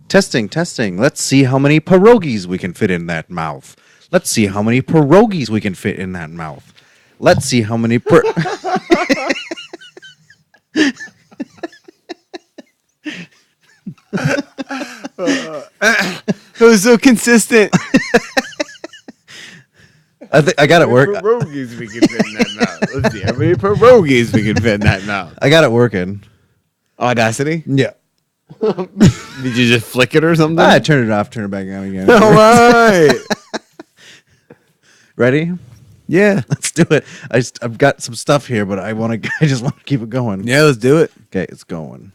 Testing, testing. Let's see how many pierogies we can fit in that mouth. Let's see how many pierogies we can fit in that mouth. Let's see how many It was so consistent. I got it working. Pierogies we can fit in that mouth. Let's see how many pierogies we can fit in that mouth. I got it working. Audacity? Yeah. Did you just flick it or something? I turned it off, turn it back on again. All right. Ready? Yeah. Let's do it. I've got some stuff here, but I just want to keep it going. Yeah, let's do it. Okay, it's going.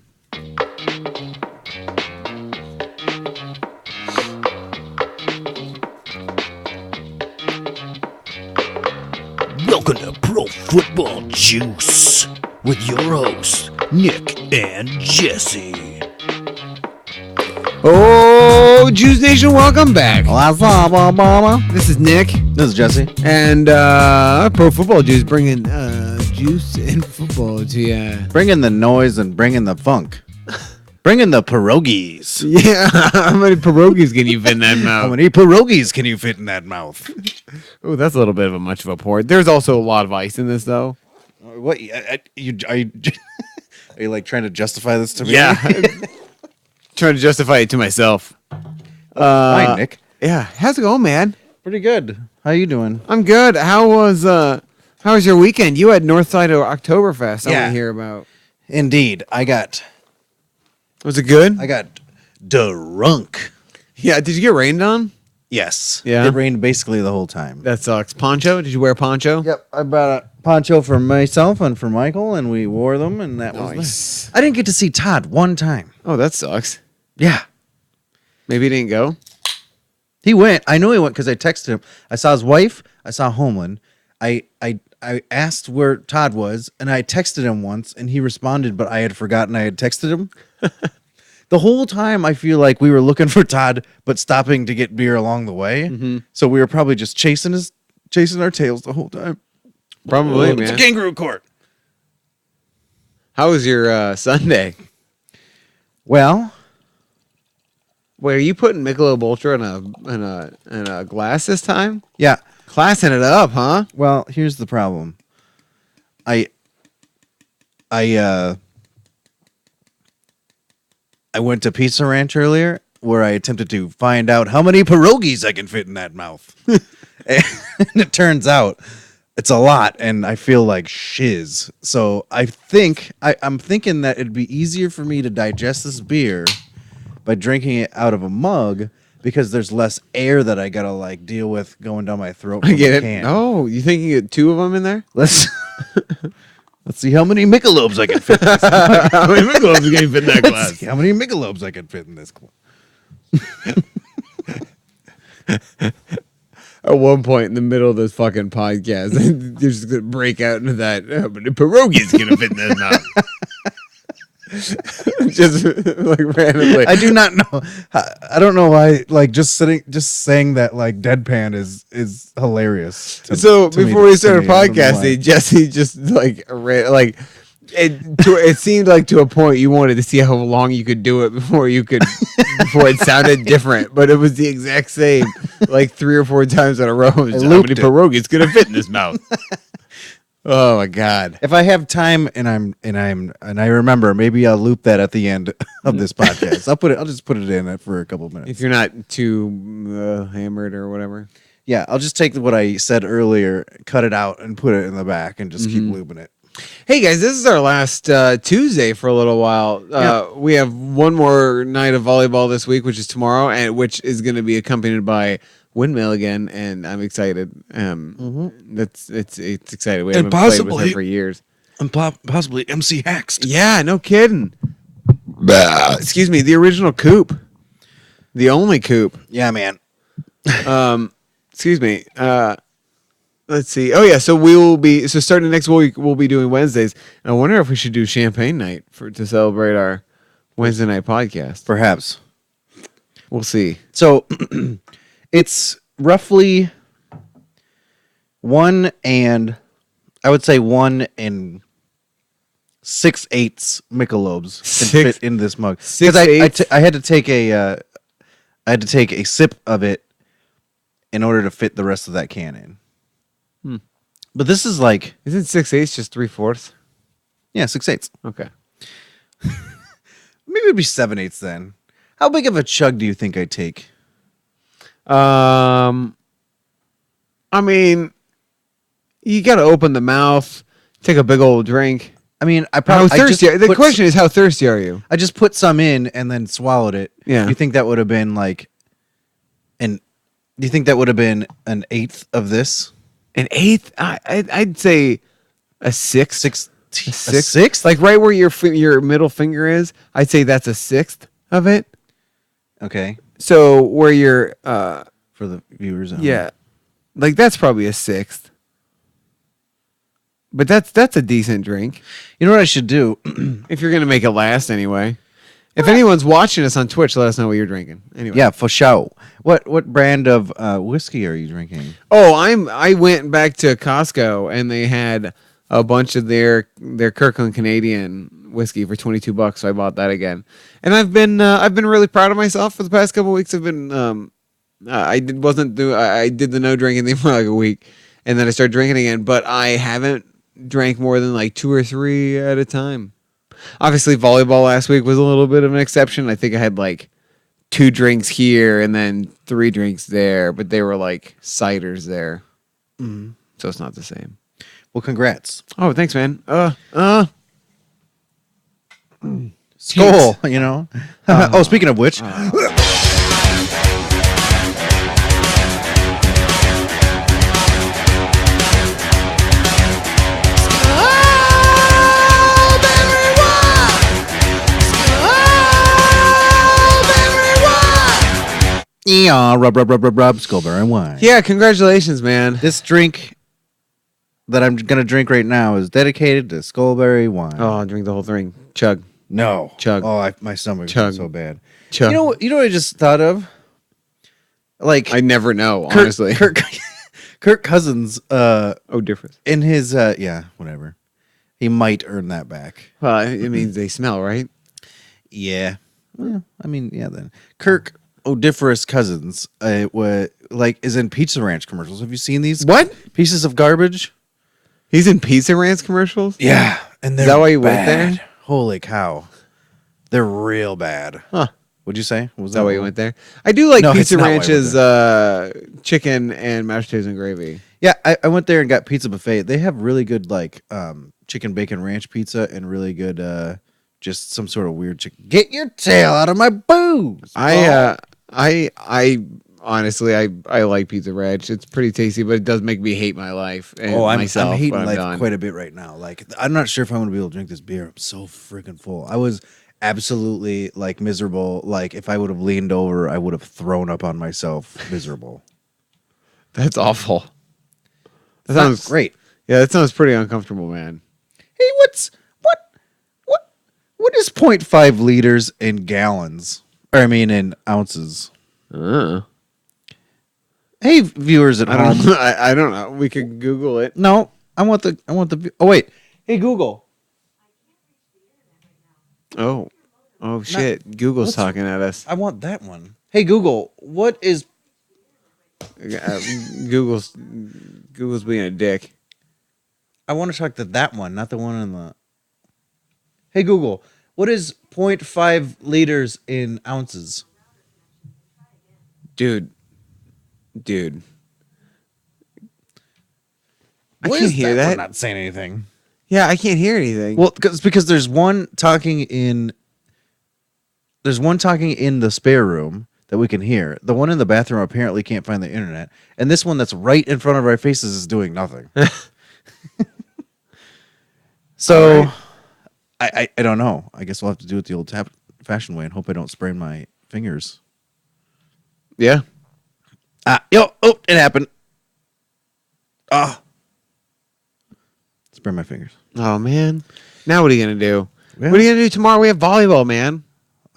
Welcome to Pro Football Juice with your hosts, Nick and Jesse. Oh, Juice Nation, welcome back. This is Nick. This is Jesse. And Pro Football Juice bringing juice and football to you. Bringing the noise and bringing the funk. Bringing the pierogies. Yeah, how many pierogies can you fit in that How mouth? many pierogies can you fit in that mouth? Oh, that's a little bit of a much of a pour. There's also a lot of ice in this, though. What? Are you like trying to justify this to me? Yeah. Trying to justify it to myself. Hi, Nick. Yeah, how's it going, man? Pretty good. How you doing? I'm good. How was your weekend? You had Northside Oktoberfest. I Yeah. want to hear about. Indeed, I got Was it good? drunk. Yeah. Did you get rained on? Yes. Yeah? It rained basically the whole time. That sucks. Poncho? Did you wear a poncho? Yep. I bought a poncho for myself and for Michael, and we wore them, and that was Nice. nice. I didn't get to see Todd one time. Oh, that sucks. Yeah. Maybe he didn't go. He went. I know he went because I texted him. I saw his wife. I saw Homeland. I asked where Todd was, and I texted him once, and he responded, but I had forgotten I had texted him. The whole time, I feel like we were looking for Todd, but stopping to get beer along the way. Mm-hmm. So we were probably just chasing our tails the whole time. Probably, It's a man. kangaroo court. How was your Sunday? Well, Wait, are you putting Michelob Ultra in a glass this time? yeah. Classing it up, huh? Well, here's the problem. I went to Pizza Ranch earlier where I attempted to find out how many pierogies I can fit in that mouth. And it turns out it's a lot, and I feel like shiz. So I'm thinking that it'd be easier for me to digest this beer by drinking it out of a mug because there's less air that I gotta like deal with going down my throat. I from get the it. can. Oh, you think you get two of them in there? Let's see how many Michelobes I can fit. In this. How many Michelobs can you fit in that Let's see how many Michelobes I can fit in this. At one point in the middle of this fucking podcast, you're just gonna break out into that. How many pierogies gonna fit in this mouth? Just like randomly. I do not know. I don't know why. Like just saying that like deadpan is hilarious. So before we started I don't know why. podcasting, Jesse just it seemed like to a point you wanted to see how long you could do it before it sounded different, but it was the exact same like 3 or 4 times in a row. How many looped it. pierogies gonna fit in this mouth? Oh my god! If I have time and I remember, maybe I'll loop that at the end of this podcast. I'll just put it in for a couple minutes. If you're not too hammered or whatever. Yeah, I'll just take what I said earlier, cut it out, and put it in the back, and just keep looping it. Hey guys, this is our last Tuesday for a little while. We have one more night of volleyball this week, which is tomorrow, and which is going to be accompanied by Windmill again, and I'm excited. It's excited. We And haven't played with possibly- her for years. And possibly MC Haxed. Yeah, no kidding. Excuse me, the original Coop, the only Coop. Yeah, man. Excuse me. Let's see. Oh yeah, so we will be starting next week. We'll be doing Wednesdays. And I wonder if we should do champagne night to celebrate our Wednesday night podcast. Perhaps. We'll see. So it's roughly 1 and 6/8 Michelob's can Six- fit in this mug. 'Cause 6/8? I had to take a sip of it in order to fit the rest of that can in. But this is like, Isn't 6/8 just 3/4? yeah, 6/8. Okay. Maybe it'd be 7/8 then. How big of a chug do you think I take? I mean, you got to open the mouth, take a big old drink. I mean, I How probably thirsty? The question is, how thirsty are you? I just put some in and then swallowed it. Yeah. You think that would have been like do you think that would have been an eighth of this? An eighth? I'd say a sixth. A Sixth? sixth? Like right where your middle finger is. I'd say that's a sixth of it. Okay. So where your For the viewers at home. yeah, like that's probably a sixth. But that's a decent drink You know what I should do? if you're gonna make it last anyway. If anyone's watching us on Twitch, let us know what you're drinking. Anyway. Yeah, for sure. What brand of whiskey are you drinking? Oh, I went back to Costco and they had a bunch of their Kirkland Canadian whiskey for $22, so I bought that again. And I've been really proud of myself for the past couple of weeks. I've been I did the no drinking thing for like a week, and then I started drinking again. But I haven't drank more than like 2 or 3 at a time. Obviously, volleyball last week was a little bit of an exception. I think I had like 2 drinks here and then 3 drinks there, but they were like ciders there, so it's not the same. Well, congrats. Oh, thanks, man. Skull, you know. Oh, speaking of which, yeah, rub, Skullberry wine. Yeah, congratulations, man. This drink that I'm gonna drink right now is dedicated to Skullberry wine. Oh, I'll drink the whole thing. Chug. no, Chug. Oh, my stomach Chug. is so bad. Chug. You know what I just thought of? Like I never know, honestly. Kirk Cousins, Oh, difference. in his yeah, whatever. He might earn that back. Well, it means they smell, right? Yeah. Well, I mean, yeah. Then Kirk Odiferous Cousins, is in Pizza Ranch commercials. Have you seen these? What? Pieces of garbage? He's in Pizza Ranch commercials? Yeah, and they're that why you went bad. there? Holy cow, they're real bad. Huh. What'd you say? Was Is that why you went there? I do like No, Pizza it's not why I went Ranch's chicken and mashed potatoes and gravy. Yeah, I went there and got pizza buffet. They have really good chicken bacon ranch pizza and really good just some sort of weird chicken. Get your tail out of my booze. I honestly I like Pizza Ranch. It's pretty tasty, but it does make me hate my life and myself. I'm hating when I'm life done. quite a bit right now. Like, I'm not sure if I'm gonna be able to drink this beer. I'm so freaking full. I was absolutely like miserable. Like, if I would have leaned over, I would have thrown up on myself. Miserable. That's awful. That Not sounds great. Yeah, that sounds pretty uncomfortable, man. Hey, what is 0.5 liters in gallons? Or I mean in ounces. Hey, viewers at I home. don't. I don't know. We could Google it. No, I want the. Oh wait. Hey Google. Oh shit! Google's what's- talking at us. I want that one. Hey Google, what is? Google's being a dick. I want to talk to that one, not the one in the. Hey Google, what is 0.5 liters in ounces? Dude. I Why can't is hear that one that. not saying anything. Yeah, I can't hear anything. Well, because there's one talking in. There's one talking in the spare room that we can hear. The one in the bathroom apparently can't find the internet, and this one that's right in front of our faces is doing nothing. So, All I don't know. I guess we'll have to do it the old fashioned way and hope I don't sprain my fingers. yeah. Oh, it happened. Sprain my fingers. Oh man. Now what are you gonna do? Yeah. What are you gonna do tomorrow? We have volleyball, man.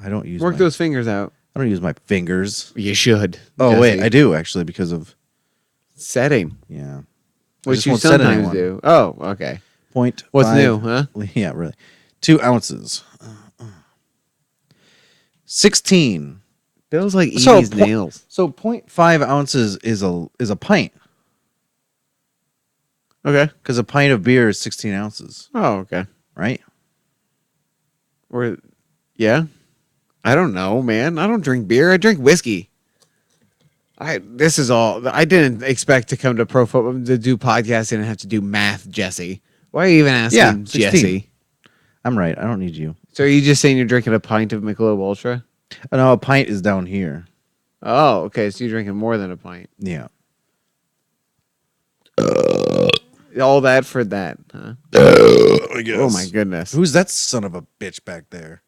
I don't use Work those fingers out. I don't use my fingers. You should. Oh wait, Jesse. I do actually because of Setting. yeah. I Which just you won't set sometimes anyone. do. Oh, okay. Point. What's 5 new, huh? Yeah, really. 2 ounces. 16. Feels like So, Edie's nails. So 0.5 ounces is a pint. Okay. Because a pint of beer is 16 ounces, Oh, okay. right? Or, yeah. I don't know, man. I don't drink beer. I drink whiskey. This is all. I didn't expect to come to Pro Football to do podcasting and have to do math, Jesse. Why are you even asking, Yeah, 16. Jesse? I'm right. I don't need you. So are you just saying you're drinking a pint of Michelob Ultra? Oh, no, a pint is down here. Oh, okay. So you're drinking more than a pint. Yeah. All that for that, huh? I guess. Oh my goodness. Who's that son of a bitch back there?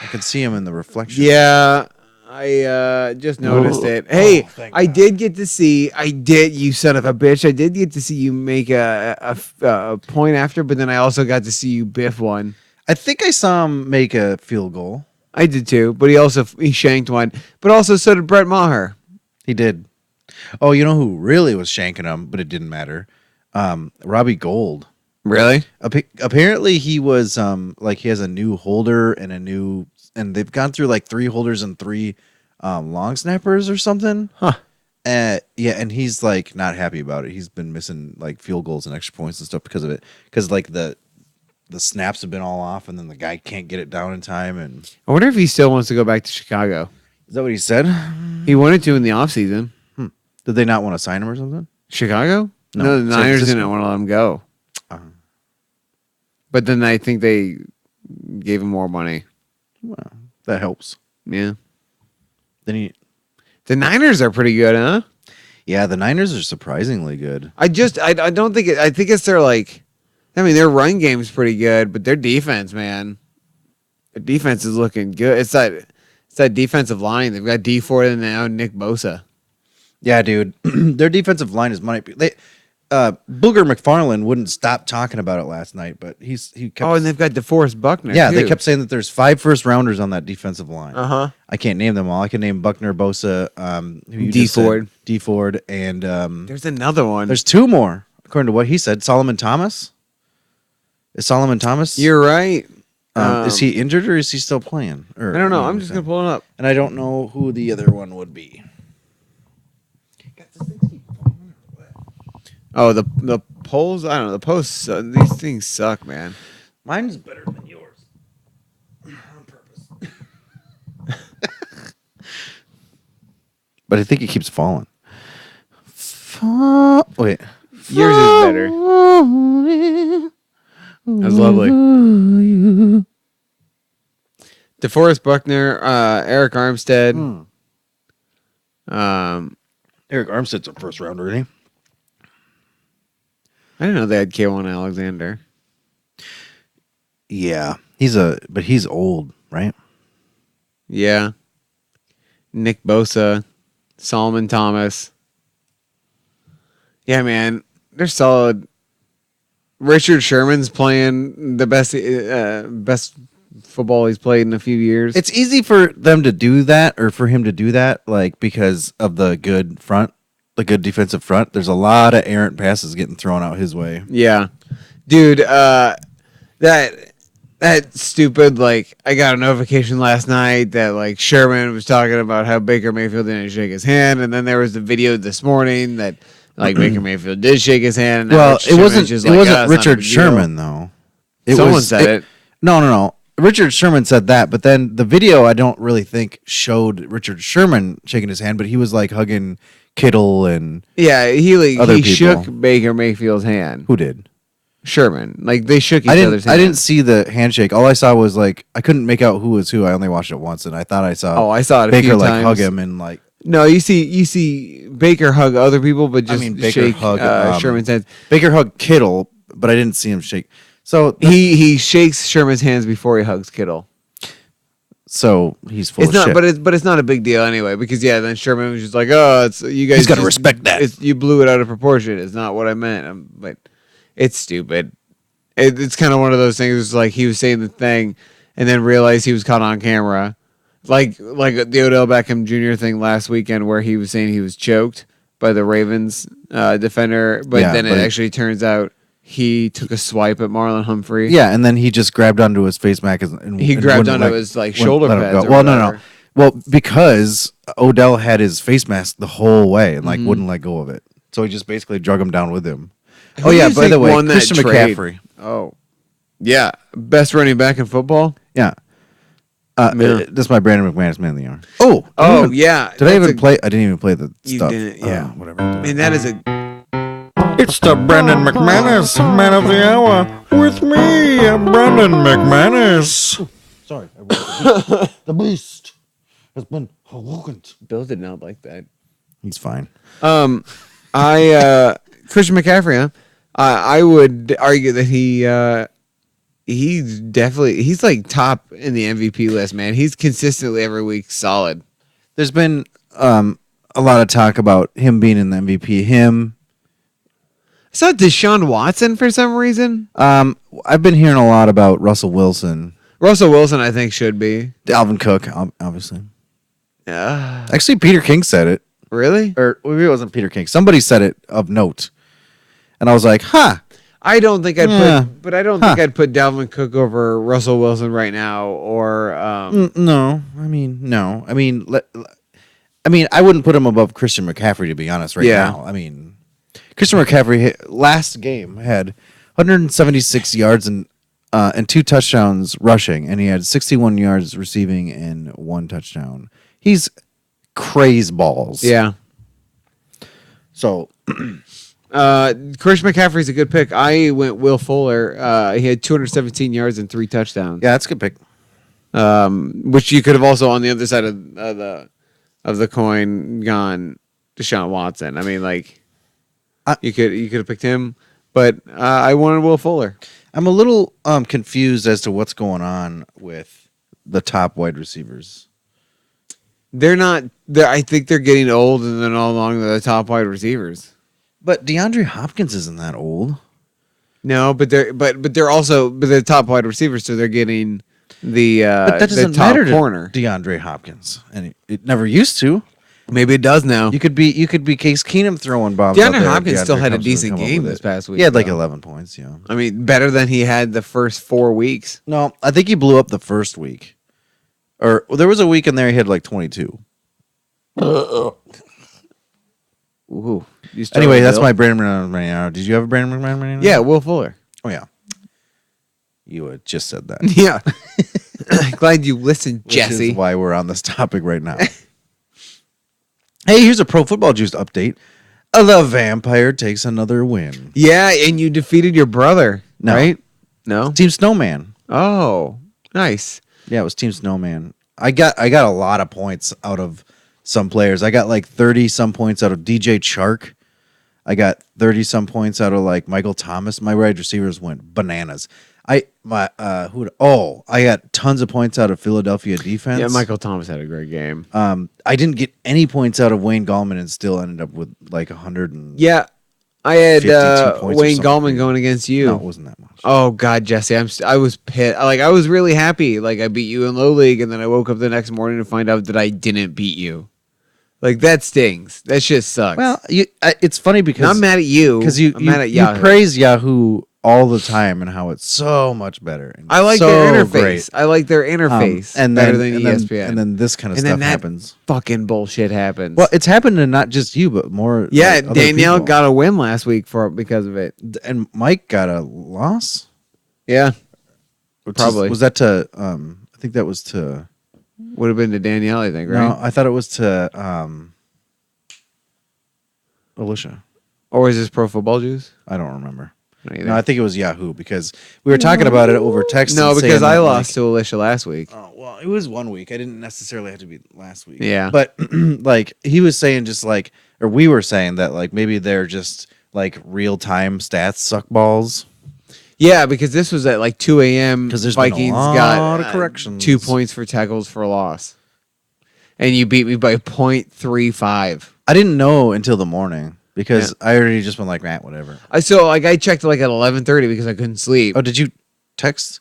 I can see him in the reflection. Yeah, I just noticed it. Hey, thank I God. did get to see. You son of a bitch. I did get to see you make a point after, but then I also got to see you biff one. I think I saw him make a field goal. I did too, but he shanked one. But also so did Brett Maher. He did. Oh, you know who really was shanking him, but it didn't matter? Robbie Gold. Really? Apparently he was like he has a new holder and they've gone through like 3 holders and 3 long snappers or something. Huh. Yeah, and he's like not happy about it. He's been missing like field goals and extra points and stuff because of it. Because like the snaps have been all off, and then the guy can't get it down in time. And I wonder if he still wants to go back to Chicago. is that what he said? He wanted to in the offseason. Did they not want to sign him or something? Chicago? No, the San Niners Francisco. didn't want to let him go. But then I think they gave him more money. Well, that helps. Yeah. Then The Niners are pretty good, huh? yeah, the Niners are surprisingly good. I don't think I think it's their their run game's pretty good, but their defense, man. Their defense is looking good. It's that defensive line. They've got D Ford and now Nick Bosa. Yeah, dude, their defensive line is money. Booger McFarland wouldn't stop talking about it last night, but he kept. Oh, and they've got DeForest Buckner. yeah, too. they kept saying that there's 5 first-rounders on that defensive line. Uh-huh. I can't name them all. I can name Buckner, Bosa, who you D just said, Ford. D Ford, and There's another one. there's 2 more according to what he said. Solomon Thomas. Is Solomon Thomas? You're right. Is he injured or is he still playing? Or, I don't know. I'm just gonna pull it up. And I don't know who the other one would be. Oh, the polls. I don't know. The posts. These things suck, man. Mine's better than yours. On purpose. But I think it keeps falling. Wait. Yours is better. That's lovely. DeForest Buckner, Eric Armstead. Eric Armstead's a first rounder, isn't he? I didn't know they had K1 Alexander. Yeah. But he's old, right? Yeah. Nick Bosa, Solomon Thomas. Yeah, man, they're solid. Richard Sherman's playing the best football he's played in a few years. It's easy for them to do that, or for him to do that, like because of the good defensive front. There's a lot of errant passes getting thrown out his way. Yeah, dude. That stupid, I got a notification last night that Sherman was talking about how Baker Mayfield didn't shake his hand, and then there was the video this morning that Baker Mayfield did shake his hand. And Well, Rich it Sherman's wasn't. just It like, wasn't "Oh, it's not a Richard big deal." Sherman though. Someone said it. No. Richard Sherman said that, but then the video I don't really think showed Richard Sherman shaking his hand, but he was hugging Kittle and Yeah, Other he people. shook Baker Mayfield's hand. who did? Sherman, they shook each I other's didn't. hand. I didn't see the handshake. All I saw was I couldn't make out who was who. I only watched it once, and I thought I saw. Oh, I saw it a Baker few times. hug him and No, you see Baker hug other people, but just Baker shake hug Sherman's hand. Baker hugged Kittle, but I didn't see him shake. So He shakes Sherman's hands before he hugs Kittle. so he's full It's of not, shit. but it's not a big deal anyway because then Sherman was just like, "Oh, it's you guys." He's gotta just- respect that. You blew it out of proportion. It's not what I meant. But it's stupid. It's kind of one of those things. It's he was saying the thing, and then realized he was caught on camera, like the Odell Beckham Jr. thing last weekend, where he was saying he was choked by the Ravens defender, but Yeah, then it but actually turns out he took a swipe at Marlon Humphrey. Yeah, and then he just grabbed onto his face mask and He and grabbed wouldn't onto his, like, wouldn't shoulder let him pads go. or Well, no. whatever. Well, because Odell had his face mask the whole way and like Mm-hmm. wouldn't let go of it, so he just basically drug him down with him. Who Oh do yeah, you by the think way, won that Christian trade? McCaffrey. Oh, yeah, best running back in football. Yeah. Yeah. That's my Brandon McManus man of the hour. Oh, Oh yeah, Did I that's even play? I didn't even play the You stuff. didn't, yeah. Whatever. Man, that is a It's the Brandon McManus Man of the Hour with me, Brandon McManus. Sorry, the beast has been awakened. Bill did not like that. He's fine. Christian McCaffrey, huh? I would argue that he's like top in the MVP list, man. He's consistently every week solid. There's been a lot of talk about him being in the MVP. I saw Deshaun Watson for some reason. I've been hearing a lot about Russell Wilson, Russell Wilson, I think, should be. Dalvin Cook, obviously. Yeah. Actually, Peter King said it, Really? or maybe it wasn't Peter King. Somebody said it of note, and I was like, "Huh." I don't think I'd Yeah. but I don't think I'd put Dalvin Cook over Russell Wilson right now, or No, I mean, no. I mean, I wouldn't put him above Christian McCaffrey, to be honest, right Yeah. now. I mean, Christian McCaffrey last game had 176 yards and 2 touchdowns rushing, and he had 61 yards receiving and 1 touchdown. He's crazy balls. yeah. So Christian McCaffrey's a good pick. I went Will Fuller. He had 217 yards and 3 touchdowns. yeah, that's a good pick. Which you could have also on the other side of the coin gone Deshaun Watson. I mean, like you could have picked him, but I wanted Will Fuller. I'm a little confused as to what's going on with the top wide receivers. They're not. I think they're getting old, and they're no longer the top wide receivers. But DeAndre Hopkins isn't that old. No, but they're also the top wide receivers, so they're getting the But that doesn't the top matter to corner. DeAndre Hopkins, and it never used to. Maybe it does now. You could be Case Keenum throwing bombs. out DeAndre there. Hopkins still had a comes decent come up game with this it. past week. He had like though. 11 points. Yeah. I mean, better than he had the first 4 weeks. No, I think he blew up the first week, or there was a week in there he had like 22. Ooh. You started Anyway, with that's Bill? my Brandon McMahon right now. Did you have a Brandon McMahon right now? Yeah, Will Fuller. Oh yeah. You had just said that. Yeah. Glad you listened, Which Jesse. is why we're on this topic right now. Hey, here's a Pro Football Juice update. The Vampire takes another win. Yeah, and you defeated your brother, No. right? No. Team Snowman. Oh, nice. Yeah, it was Team Snowman. I got a lot of points out of some players. I got like 30 some points out of DJ Chark. I got 30 some points out of like Michael Thomas. My wide receivers went bananas. I got tons of points out of Philadelphia defense. Yeah, Michael Thomas had a great game. I didn't get any points out of Wayne Gallman and still ended up with like 100 and Yeah, I had 52 points or Wayne something. Gallman going against you. no, it wasn't that much. Oh God, Jesse, I was pissed. Like I was really happy. Like I beat you in low league, and then I woke up the next morning to find out that I didn't beat you. Like that stings. That shit sucks. Well, it's funny because I'm mad at you because I'm mad at you Yahoo. praise Yahoo all the time and how it's so much better. And I like so their interface. great. I like their interface and better then, than and ESPN. then, and then this kind of And then stuff that happens. fucking bullshit happens. Well, it's happened to not just you, but more. yeah, like, other Danielle people. got a win last week because of it. and Mike got a loss. Yeah, Which Probably. was that to? I think that was to. would have been to Danielle, I think, right? No, I thought it was to Alicia. Or was this Pro Football Juice? I don't remember. Not either. No, I think it was Yahoo because we were talking about it over text. No, and saying because I that, lost like, to Alicia last week. Oh well, it was 1 week. I didn't necessarily have to be last week. Yeah. but like he was saying, just like, or we were saying that like maybe they're just like real time stats suck balls. Yeah, because this was at like 2 a.m. 'Cause there's been a Vikings lot got of corrections. 2 points for tackles for a loss. And you beat me by 0.35. I didn't know until the morning because I already just been like, whatever. I checked like at 11:30 because I couldn't sleep. Oh, did you text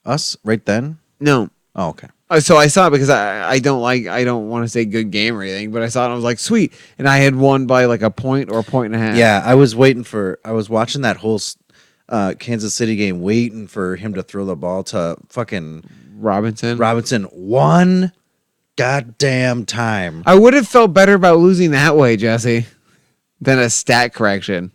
us right then? No. Oh, okay. So I saw it because I don't want to say good game or anything, but I saw it and I was like, sweet. And I had won by like a point or a point and a half. Yeah, I was watching that whole. Kansas City game, waiting for him to throw the ball to fucking Robinson. Robinson one goddamn time. I would have felt better about losing that way, Jesse, than a stat correction.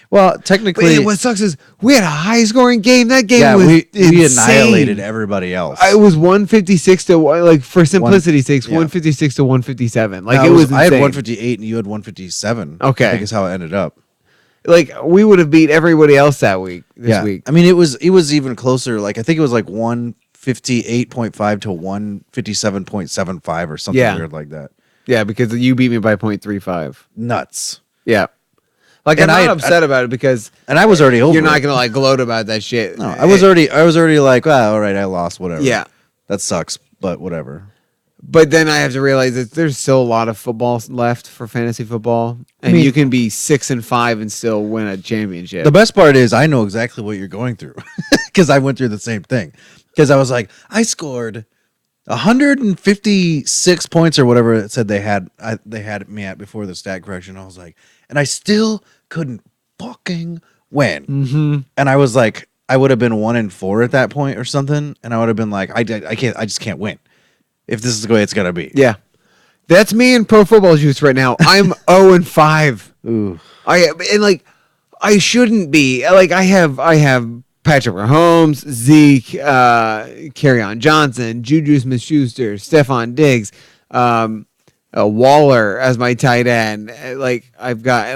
Well, But technically, what sucks is we had a high scoring game. That game yeah, was we insane. annihilated everybody else. It was 156 to like for simplicity's sake, yeah. 156 to 157. Like No, it was I had insane. 158 and you had 157. Okay. I think is how it ended up. Like we would have beat everybody else that week. This week. I mean, it was even closer. Like I think it was like 158.5 to 157.75 or something Yeah. weird like that. Yeah, because you beat me by 0.35. Nuts. Yeah. Like And I'm not upset about it because And I was already over. you're not it. gonna like gloat about that shit. No, I was already like, well, all right, I lost. Whatever. Yeah. that sucks, but whatever. But then I have to realize that there's still a lot of football left for fantasy football, and mean- you can be 6-5 and still win a championship. The best part is I know exactly what you're going through because I went through the same thing. Because I was like, I scored 156 points or whatever it said they had me at before the stat correction. I was like, and I still couldn't fucking win. Mm-hmm. And I was like, I would have been 1-4 at that point or something, and I would have been like, I just can't win if this is the way it's gonna be. Yeah, that's me in pro football juice right now. I'm 0-5. Ooh. I shouldn't be. Like I have Patrick Mahomes, Zeke, Kerryon Johnson, Juju Smith-Schuster, Stephon Diggs, Waller as my tight end. Like I've got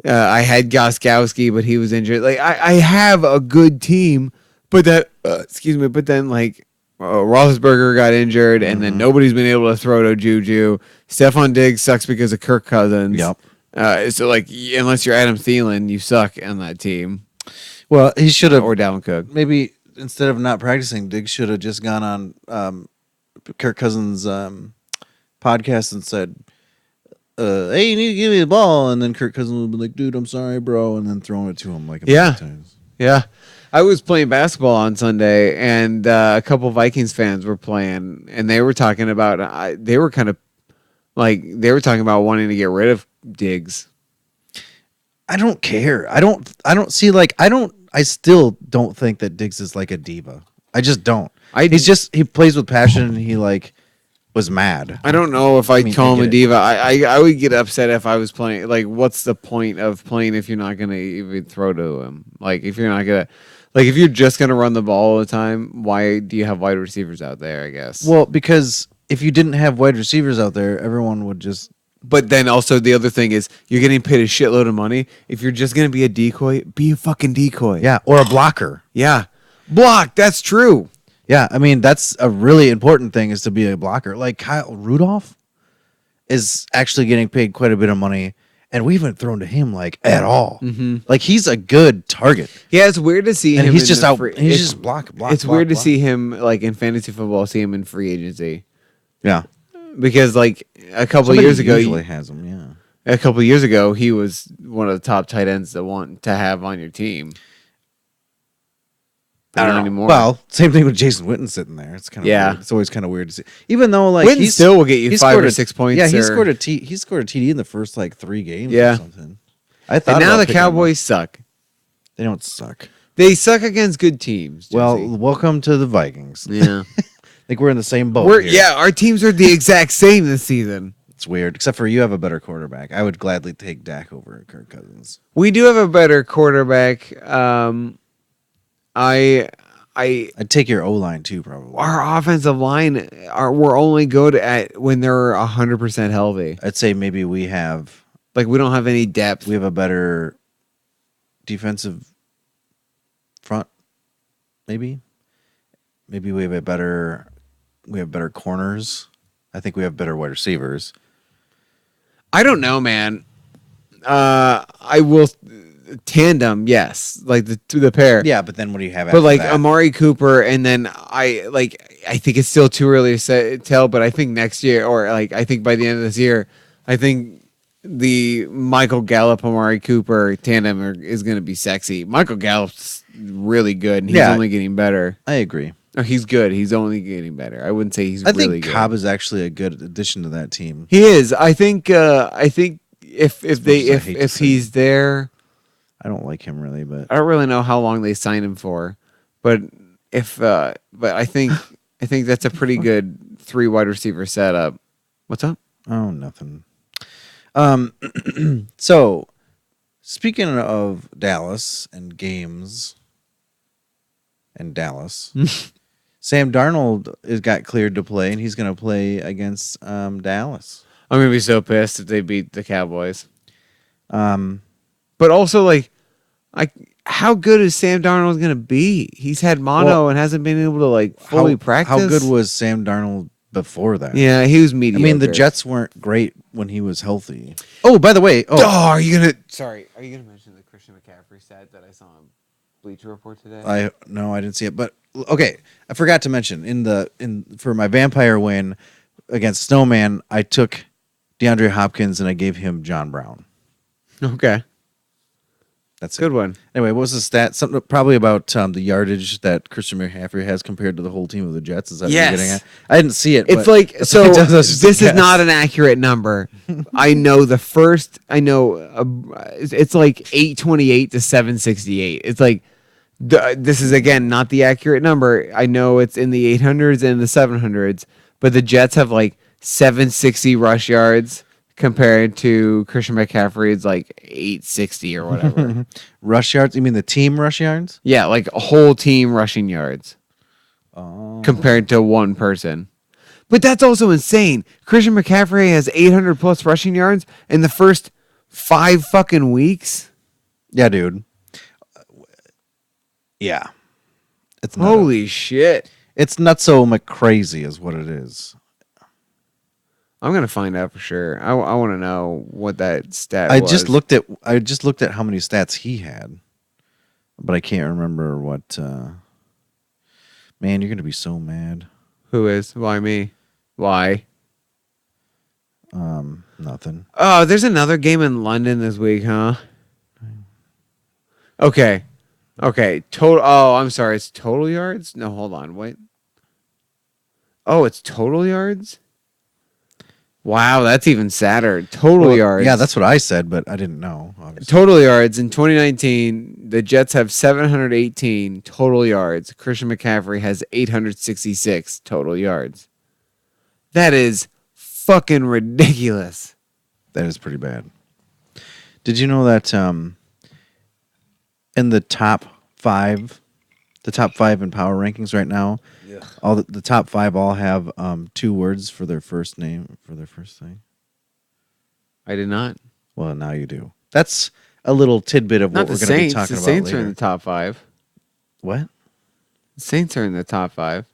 I had Gostkowski, but he was injured. Like I have a good team, but that but then like Roethlisberger got injured, and then nobody's been able to throw to Juju. Stephon Diggs sucks because of Kirk Cousins. Yep. So like unless you're Adam Thielen, you suck on that team. Well, he should have, Or Dalvin Cook. maybe instead of not practicing, Diggs should have just gone on Kirk Cousins' podcast and said, "Hey, you need to give me the ball," and then Kirk Cousins would be like, "Dude, I'm sorry, bro," and then throwing it to him like a Yeah. million times. Yeah. I was playing basketball on Sunday, and a couple Vikings fans were playing, and they were talking about they were talking about wanting to get rid of Diggs. I don't care. I still don't think that Diggs is like a diva. I just don't. He plays with passion, and he like was mad. I don't know if I mean, call I him a get it. diva. I would get upset if I was playing. Like, what's the point of playing if you're not going to even throw to him? Like, if you're not going to, like, if you're just going to run the ball all the time, why do you have wide receivers out there, I guess? Well, because if you didn't have wide receivers out there, everyone would just. But then also the other thing is you're getting paid a shitload of money. If you're just going to be a decoy, be a fucking decoy. Yeah, or a blocker. Yeah. Block. That's true. Yeah, I mean, that's a really important thing is to be a blocker. Like Kyle Rudolph is actually getting paid quite a bit of money, and we haven't thrown to him like at all. Mm-hmm. Like he's a good target, Yeah, it's weird to see and him. he's in just the out. free- He's it's- just block. It's block, weird to block. see him like in fantasy football. See him in free agency Yeah, because like a couple somebody years ago, usually has him. Yeah, a couple years ago, he was one of the top tight ends to want to have on your team. I don't know. anymore. Well, same thing with Jason Witten sitting there. It's kind of Yeah. weird. It's always kind of weird to see, even though like Witten still will get you he 5 scored or a- 6 points. Yeah, he or- scored a TD in the first like 3 games. Yeah. or something. I thought And now about the picking him up. Cowboys suck. They don't suck. They suck against good teams. Well, Jesse. welcome to the Vikings. yeah, I think we're in the same boat. we're here. our teams are the exact same this season. It's weird, except for you have a better quarterback. I would gladly take Dak over Kirk Cousins. We do have a better quarterback. I'd take your O line too, probably. Our offensive line we're only good at when they're 100% healthy. I'd say maybe we have Like we don't have any depth. a better defensive front. Maybe we have better corners. I think we have better wide receivers. I don't know, man. I will tandem, yes, like the pair. Yeah, but then what do you have? But after like that? Amari Cooper, and then I think it's still too early to tell. But I think next year, or like I think by the end of this year, I think the Michael Gallup Amari Cooper tandem is going to be sexy. Michael Gallup's really good, and he's Yeah. only getting better. I agree. Oh, he's good. He's only getting better. I wouldn't say he's I really think good. Cobb is actually a good addition to that team. He is. I think. If much as I hate to say he's there, I don't like him really, but I don't really know how long they signed him for, but I think that's a pretty good 3 wide receiver setup. What's up? oh, nothing. So speaking of Dallas and games and Dallas, Sam Darnold got cleared to play, and he's going to play against Dallas. I'm gonna be so pissed if they beat the Cowboys. Um, But also, like, how good is Sam Darnold gonna be? He's had mono and hasn't been able to like fully practice. How good was Sam Darnold before that? Yeah, he was I mediocre. mean, the Jets weren't great when he was healthy. Oh, by the way, Oh, are you gonna mention the Christian McCaffrey stat that I saw on Bleacher Report today? I didn't see it, but okay, I forgot to mention for my vampire win against Snowman, I took DeAndre Hopkins and I gave him John Brown. Okay, That's good it. one. Anyway, what was the stat? Something probably about the yardage that Christian McCaffrey has compared to the whole team of the Jets. Is that what you're getting at? I didn't see it. It's but like that's so. what I was just This is guess. not an accurate number. I know it's like 828 to 768. It's like this is again not the accurate number. I know it's in the 800s and the 700s, but the Jets have like 760 rush yards compared to Christian McCaffrey's like 860 or whatever. rush yards. You mean the team rush yards? Yeah, like a whole team rushing yards Oh, compared to one person. But that's also insane. Christian McCaffrey has 800 plus rushing yards in the first 5 fucking weeks. yeah, dude. Yeah, it's not Holy shit. it's not so crazy, is what it is. I'm going to find out for sure. I want to know what that stat I was. just looked at how many stats he had, but I can't remember what. Man, you're gonna be so mad. Who is? Why me? Why? Nothing. Oh, there's another game in London this week, huh? Okay. Total. Oh, I'm sorry. It's total yards? No, hold on. Wait. Oh, it's total yards? Wow, that's even sadder. Total yards. Yeah, that's what I said, but I didn't know. Obviously. Total yards in 2019, the Jets have 718 total yards. Christian McCaffrey has 866 total yards. That is fucking ridiculous. That is pretty bad. Did you know that in the top 5 in power rankings right now, all the top 5 all have 2 words for their first name for their first thing? I did not. Well, now you do. That's a little tidbit of Not what the we're going to be Saints. talking The about Saints later. are in the top 5. What? The Saints are in the top 5.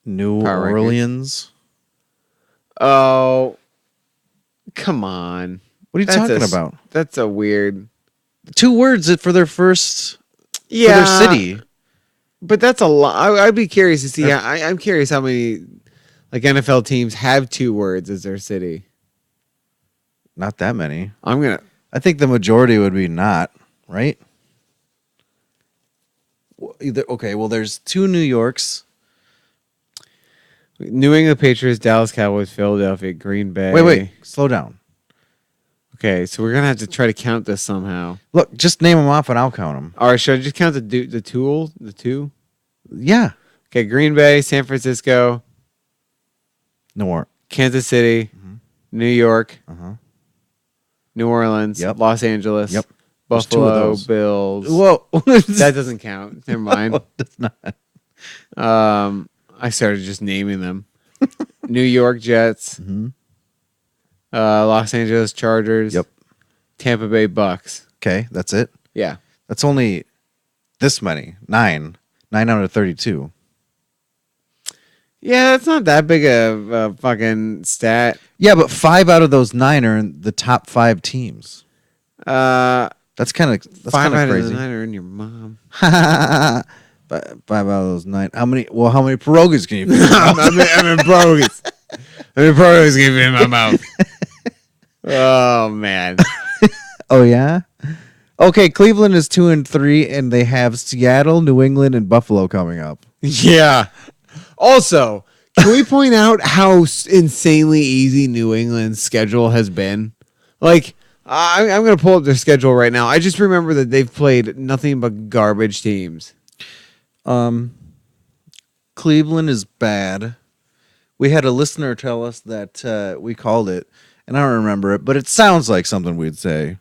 New Power rankings. Orleans? Oh, come on. What are you talking about? That's a weird. 2 words for their first for Yeah, their city. but that's a lot. I'd be curious to see. I'm curious how many like NFL teams have 2 words as their city. Not that many. I I think the majority would be not, right? Well, there's 2 New Yorks. New England Patriots, Dallas Cowboys, Philadelphia, Green Bay. Wait, slow down. Okay, so we're gonna have to try to count this somehow. Look, just name them off and I'll count them. All right, should I just count the two? Yeah. Okay, Green Bay, San Francisco, No. Kansas City, New York, Uh-huh. New Orleans, Yep. Los Angeles, Yep. There's 2 of Buffalo those. Bills. Whoa. That doesn't count. Never mind. That's not. I started just naming them. New York Jets, Mhm. Los Angeles Chargers, Yep. Tampa Bay Bucks. Okay, that's it. Yeah. That's only this many. 9 out of 32. Yeah, that's not that big of a fucking stat. Yeah, but 5 out of those 9 are in the top 5 teams. That's kind of 5 out of the crazy. 9 are in your mom. But 5 out of those 9. How many pierogies can you fit? I'm in progress. I'm in progress giving in my mouth. Oh, man. Oh yeah. Okay, Cleveland is 2-3, and they have Seattle, New England, and Buffalo coming up. Yeah. Also, can we point out how insanely easy New England's schedule has been? Like I'm going to pull up their schedule right now. I just remember that they've played nothing but garbage teams. Cleveland is bad. We had a listener tell us that we called it, and I don't remember it, but it sounds like something we'd say.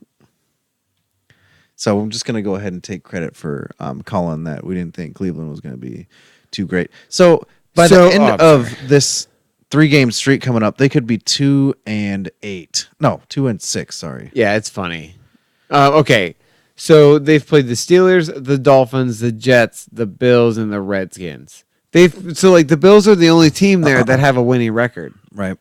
So I'm just going to go ahead and take credit for calling that. We didn't think Cleveland was going to be too great. So by the end of this 3-game streak coming up, they could be 2-8. No, 2-6. Sorry. Yeah, it's funny. Okay, so they've played the Steelers, the Dolphins, the Jets, the Bills, and the Redskins. The Bills are the only team there that have a winning record. Right.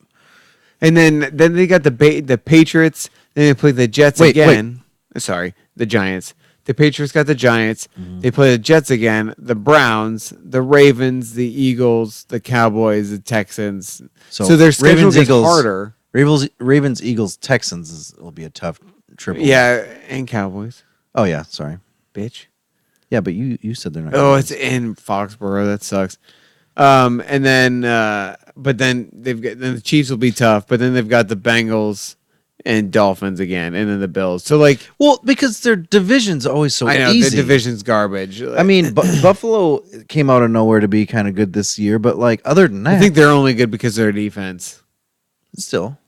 And then they got the Patriots. Then they play the Jets again. Sorry, the Giants. The Patriots got the Giants. Mm-hmm. They play the Jets again. The Browns, the Ravens, the Eagles, the Cowboys, the Texans. So their schedule gets harder. Ravens, Eagles, Texans will be a tough triple. Yeah, and Cowboys. Oh yeah, sorry, bitch. Yeah, but you said they're not. Oh, it's in Foxborough. That sucks. And then, but then the Chiefs will be tough. But then they've got the Bengals and Dolphins again, and then the Bills. So because their division's always so I know easy. the division's garbage. I mean, Buffalo came out of nowhere to be kind of good this year, but other than that, I think they're only good because of their defense. Still.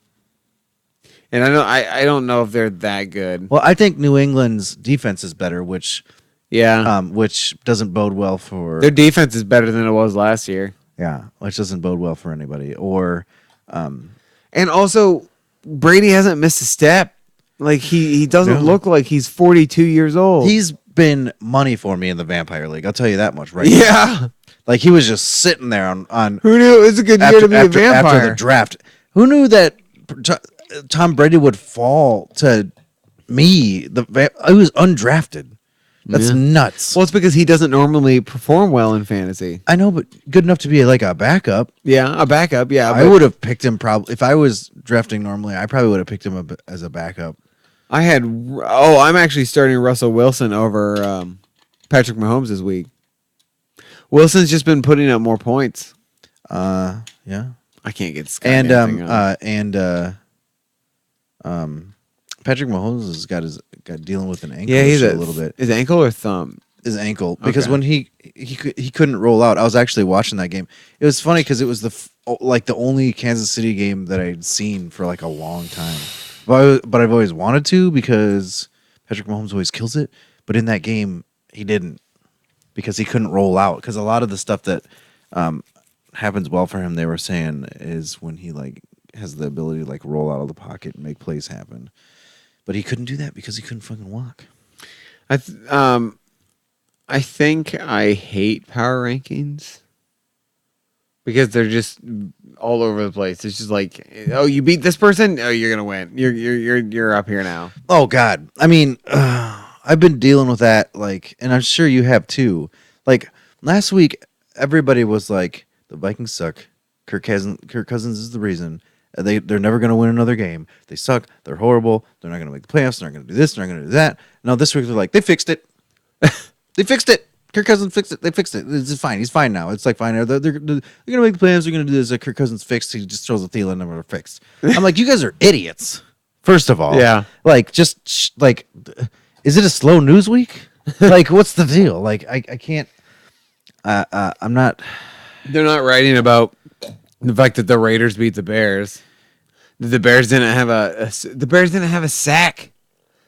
And I don't know if they're that good. Well, I think New England's defense is better, which doesn't bode well for their defense is better than it was last year. Yeah, which doesn't bode well for anybody. And also Brady hasn't missed a step. Like he doesn't look like he's 42 years old. He's been money for me in the Vampire League. I'll tell you that much right now. Yeah. Like he was just sitting there on who knew it was a good year to be a vampire after the draft. Who knew that Tom Brady would fall to me? I was undrafted. That's nuts. Well, it's because he doesn't normally perform well in fantasy. I know, but good enough to be like a backup. Yeah, a backup. Yeah, I would have picked him probably if I was drafting normally. I probably would have picked him up as a backup. I'm actually starting Russell Wilson over Patrick Mahomes this week. Wilson's just been putting up more points. Yeah. I can't get this Patrick Mahomes has got dealing with an ankle he's a little bit. His ankle or thumb? His ankle, because when he couldn't roll out. I was actually watching that game. It was funny because it was the only Kansas City game that I'd seen for a long time. But I've always wanted to because Patrick Mahomes always kills it. But in that game, he didn't because he couldn't roll out. Because a lot of the stuff that happens well for him, they were saying, is when he has the ability to roll out of the pocket and make plays happen. But he couldn't do that because he couldn't fucking walk. I think I hate power rankings because they're just all over the place. It's just you beat this person, oh, you're gonna win. You're up here now. Oh God, I mean, I've been dealing with that, and I'm sure you have too. Last week, everybody was like, the Vikings suck. Kirk Cousins is the reason. They're never going to win another game. They suck. They're horrible. They're not going to make the playoffs. They're not going to do this. They're not going to do that. No, this week they're like, they fixed it. They fixed it. Kirk Cousins fixed it. They fixed it. It's fine. He's fine now. It's fine. They're going to make the playoffs. They're going to do this. Kirk Cousins fixed. He just throws a Thielen and we're fixed. I'm like, you guys are idiots. First of all, yeah. Is it a slow news week? What's the deal? I can't. I'm not. They're not writing about the fact that the Raiders beat the Bears. The Bears didn't have a sack.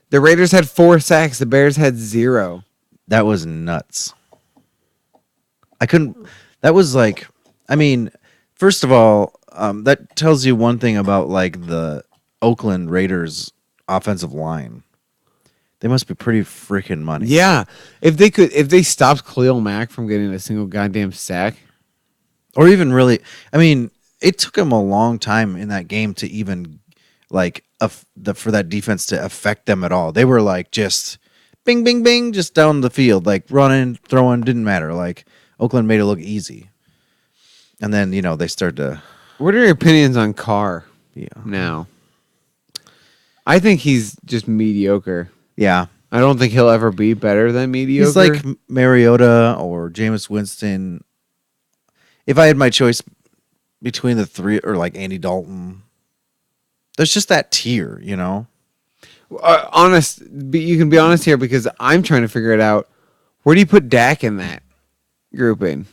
The Raiders had 4 sacks. The Bears had 0. That was nuts. That was first of all, that tells you one thing about the Oakland Raiders offensive line. They must be pretty freaking money. Yeah. If they stopped Khalil Mack from getting a single goddamn sack. Or even really, it took them a long time in that game to even for that defense to affect them at all. They were just bing, bing, bing, just down the field, running, throwing, didn't matter. Oakland made it look easy. And then, they started to. What are your opinions on Carr? Yeah. Now, I think he's just mediocre. Yeah. I don't think he'll ever be better than mediocre. He's like Mariota or Jameis Winston. If I had my choice between the three, or Andy Dalton, there's just that tier, Honest, you can be honest here because I'm trying to figure it out. Where do you put Dak in that grouping?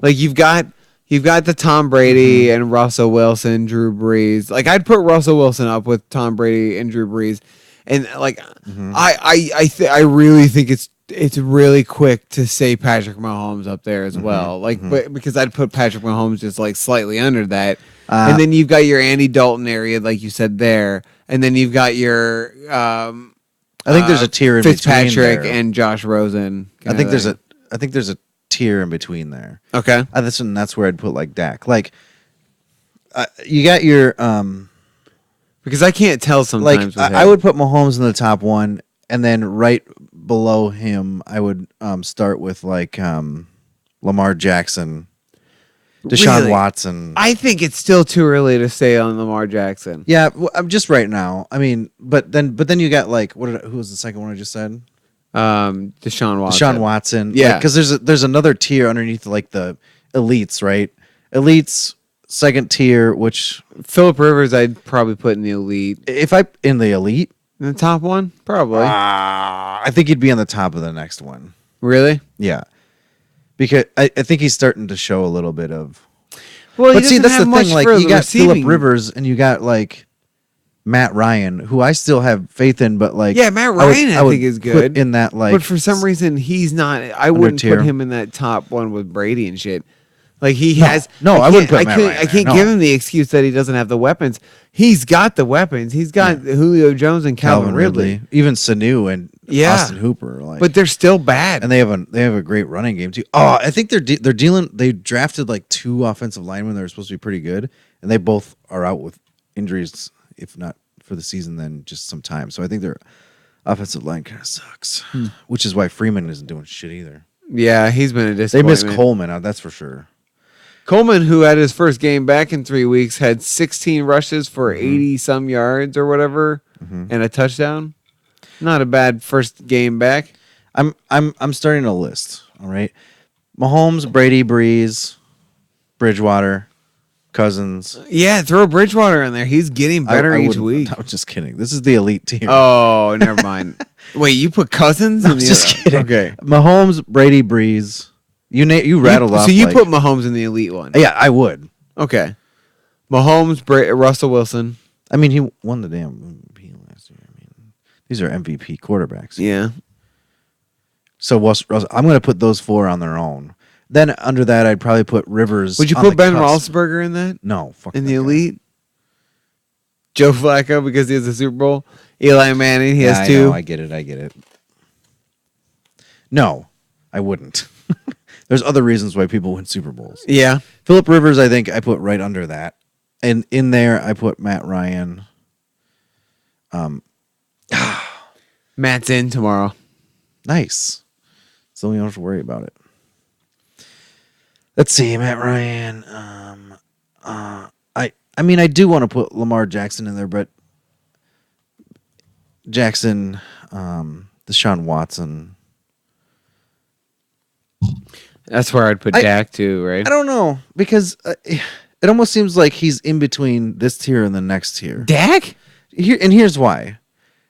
Like you've got the Tom Brady and Russell Wilson, Drew Brees. Like I'd put Russell Wilson up with Tom Brady and Drew Brees, and like I really think it's really quick to say Patrick Mahomes up there as well. Like, but because I'd put Patrick Mahomes just like slightly under that, and then you've got your Andy Dalton area, like you said there, and then you've got your I think there's a tier in Fitzpatrick between there. and Josh Rosen. I think there's a tier in between there. Okay. That's where I'd put like Dak. Like you got your Because I can't tell like sometimes. I would put Mahomes in the top one, and then right below him I would start with like Lamar Jackson, Deshaun Really? Watson. I think it's still too early to say on Lamar Jackson. Yeah, I'm just right now. I mean, but then you got like who was the second one I just said? Deshaun Watson. Deshaun Watson. Yeah. Because there's another tier underneath like the elites, right? Elites second tier, which Phillip Rivers, I'd probably put in the elite. if I in the elite, In the top one? Probably. I think he'd be on the top of the next one. Really? Yeah, because I think he's starting to show a little bit of. Well, But see, that's the thing. Like you got Phillip Rivers and you got like Matt Ryan, who I still have faith in, but like Yeah, Matt Ryan, I think is put good. in that like. but for some reason, he's not. I wouldn't tier. put him in that top one with Brady and shit. Like he No, has. no, I wouldn't put Matt can't, Ryan I there, can't no. give him the excuse that he doesn't have the weapons. He's got the weapons. He's got Julio Jones and Calvin Ridley. even Sanu and Yeah. Austin Hooper, like, But they're still bad. and they have a great running game too. Oh, I think they're dealing. They drafted like 2 offensive linemen that are supposed to be pretty good, and they both are out with injuries, if not for the season, then just some time. So I think their offensive line kind of sucks, which is why Freeman isn't doing shit either. yeah, he's been a They disappointment. miss Coleman, that's for sure. Coleman, who had his first game back in 3 weeks, had 16 rushes for 80 some yards or whatever, and a touchdown. Not a bad first game back. I'm starting a list. All right, Mahomes, Brady, Breeze, Bridgewater, Cousins. Yeah, throw Bridgewater in there. He's getting better each wouldn't- week. I'm just kidding. This is the elite tier. Oh, never mind. Wait, you put Cousins? I'm just kidding. Okay. Mahomes, Brady, Breeze. You rattled off. So you like- put Mahomes in the elite one. Yeah, I would. Okay. Mahomes, Russell Wilson. I mean, he won the damn MVP last year. I mean, these are MVP quarterbacks. Yeah. So Russell, I'm going to put those 4 on their own. Then under that, I'd probably put Rivers. Would you on put the Ben cusp. Roethlisberger in that? No, fuck In that the guy. elite? Joe Flacco because he has the Super Bowl. Eli Manning, he Yeah, has I 2. know, I get it. No, I wouldn't. There's other reasons why people win Super Bowls. Yeah. Phillip Rivers, I think I put right under that. And in there, I put Matt Ryan. Matt's in tomorrow. Nice. So we don't have to worry about it. Let's see, Matt Ryan. I mean, I do want to put Lamar Jackson in there, but Jackson, Deshaun Watson. That's where I'd put Dak too, right? I don't know, because it almost seems like he's in between this tier and the next tier. Dak? Here's why.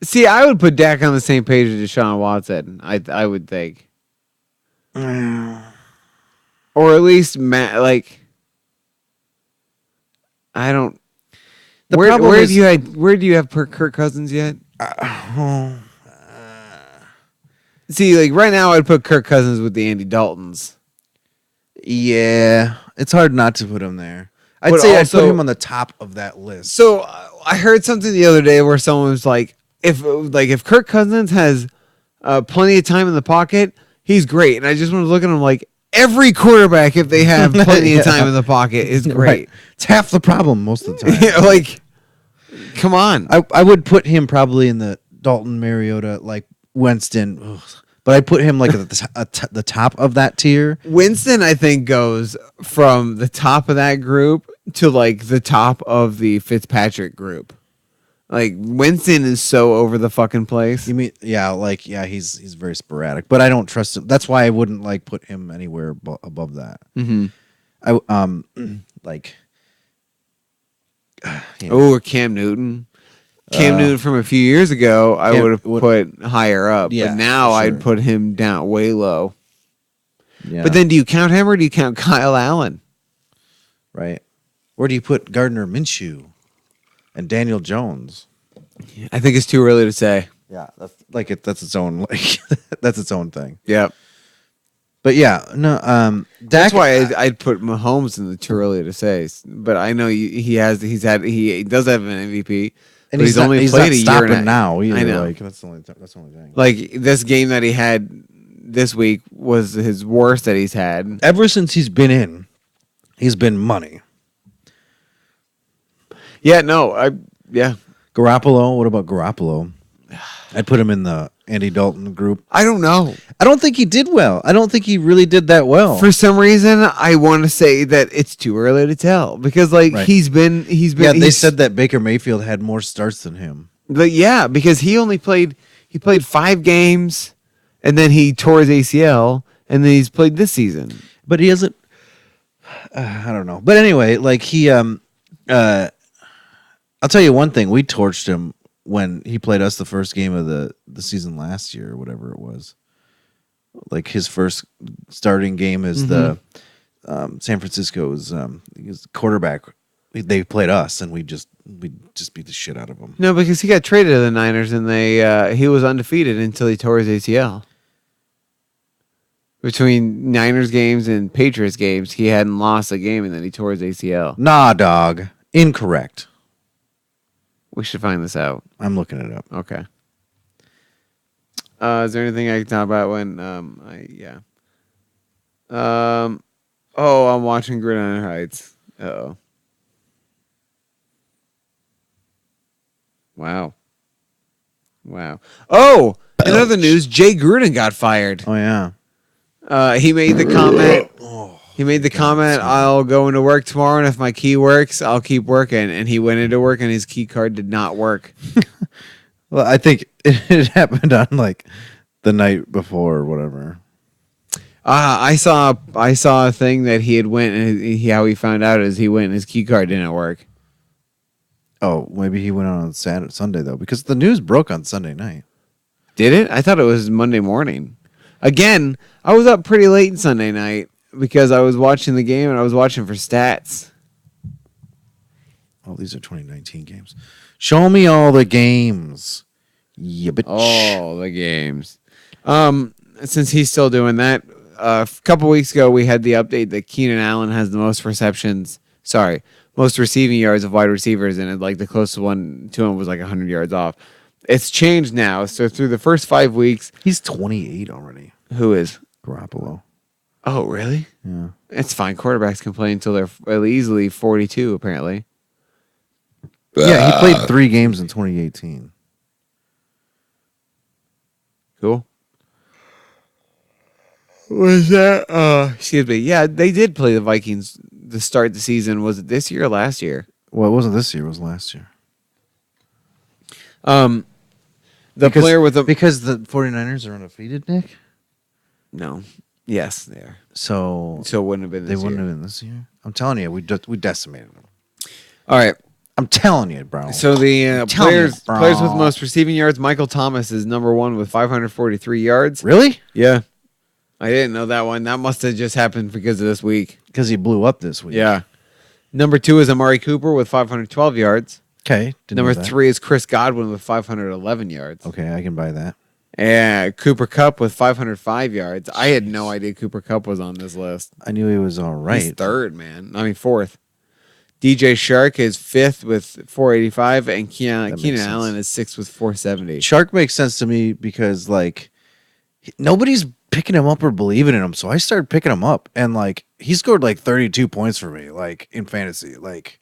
See, I would put Dak on the same page as Deshaun Watson. I would think, or at least Matt. Like, I don't. The where problem where is- do you have Kirk Cousins yet? See, like right now, I'd put Kirk Cousins with the Andy Daltons. Yeah, it's hard not to put him there. I'd But say I'd also- put him on the top of that list. So I heard something the other day where someone was like, if Kirk Cousins has plenty of time in the pocket, he's great. And I just want to look at him like every quarterback, if they have plenty of time in the pocket, is great. Right. It's half the problem most of the time. Yeah, like, come on. I would put him probably in the Dalton, Mariota, like Winston, ugh. But I'd put him like at the top of that tier. Winston, I think, goes from the top of that group to like the top of the Fitzpatrick group. Like Winston is so over the fucking place. You mean he's very sporadic, but I don't trust him. That's why I wouldn't like put him anywhere above that. Mm-hmm. I like Oh, or Cam Newton. Cam Newton from a few years ago, I would have would- put higher up. Yeah, but now for sure. I'd put him down way low. Yeah. But then do you count him or do you count Kyle Allen? right. Where do you put Gardner Minshew and Daniel Jones? I think it's too early to say. Yeah, that's its own that's its own thing. Yep. But yeah, no. Dak, That's why I'd put Mahomes in the too early to say. But I know he does have an MVP, and but he's not- only he's played not a year stopping and a, now either. I know. Like that's the only thing. Like this game that he had this week was his worst that he's had. Ever since he's been in, he's been money. Yeah, yeah. Garoppolo. What about Garoppolo? I'd put him in the Andy Dalton group. I don't know. I don't think he did well. I don't think he really did that well. For some reason, I want to say that it's too early to tell because Right. he's been. yeah, they he's- said that Baker Mayfield had more starts than him. But yeah, because he played 5 games, and then he tore his ACL, and then he's played this season. But he hasn't. I don't know. But anyway, like he, I'll tell you one thing. We torched him when he played us the first game of the season last year, or whatever it was. Like his first starting game as the San Francisco's his quarterback. They played us, and we just beat the shit out of them. No, because he got traded to the Niners, and he was undefeated until he tore his ACL. Between Niners games and Patriots games, he hadn't lost a game, and then he tore his ACL. Nah, dog. Incorrect. We should find this out. I'm looking it up. Okay. Is there anything I can talk about when I'm watching Gridiron Heights. Uh-oh. Wow. Oh, in other news, Jay Gruden got fired. Oh yeah. He made the comment. I'll go into work tomorrow, and if my key works, I'll keep working. And he went into work, and his key card did not work. Well, I think it happened on like the night before or whatever. I saw a thing that he had went, and how he found out is he went and his key card didn't work. Oh, maybe he went on Sunday though, because the news broke on Sunday night. Did it? I thought it was Monday morning. Again, I was up pretty late Sunday night because I was watching the game and I was watching for stats. Oh, these are 2019 games. Show me all the games. Yeah, bitch. Oh, the games. Since he's still doing that, a couple weeks ago we had the update that Keenan Allen has the most most receiving yards of wide receivers, and like the closest one to him was like 100 yards off. It's changed now. So through the first 5 weeks, He's 28 already. who is? Garoppolo. Oh, really? Yeah. It's fine. Quarterbacks can play until they're easily 42, apparently. Yeah, he played 3 games in 2018. Cool. Was that? Excuse me. Yeah, they did play the Vikings to start the season. Was it this year or last year? Well, it wasn't this year. It was last year. Player with the because the 49ers are undefeated, Nick. no. Yes, they are. So So it wouldn't have been they this wouldn't year. have been this year. I'm telling you, we decimated them. All right. I'm telling you, bro. So the telling you, players bro. with the most receiving yards, Michael Thomas is number 1 with 543 yards. Really? Yeah. I didn't know that one. That must have just happened because of this week. Because he blew up this week. Yeah. Number 2 is Amari Cooper with 512 yards. Okay. didn't Number know that. 3 is Chris Godwin with 511 yards. Okay, I can buy that. And Cooper Kupp with 505 yards. I had no idea Cooper Kupp was on this list. I knew he was all right. He's third, man. I mean, fourth. DJ Shark is 5th with 485, and Keenan sense. Allen is 6th with 470. Shark makes sense to me because like nobody's picking him up or believing in him, so I started picking him up, and like he scored like 32 points for me, like in fantasy. Like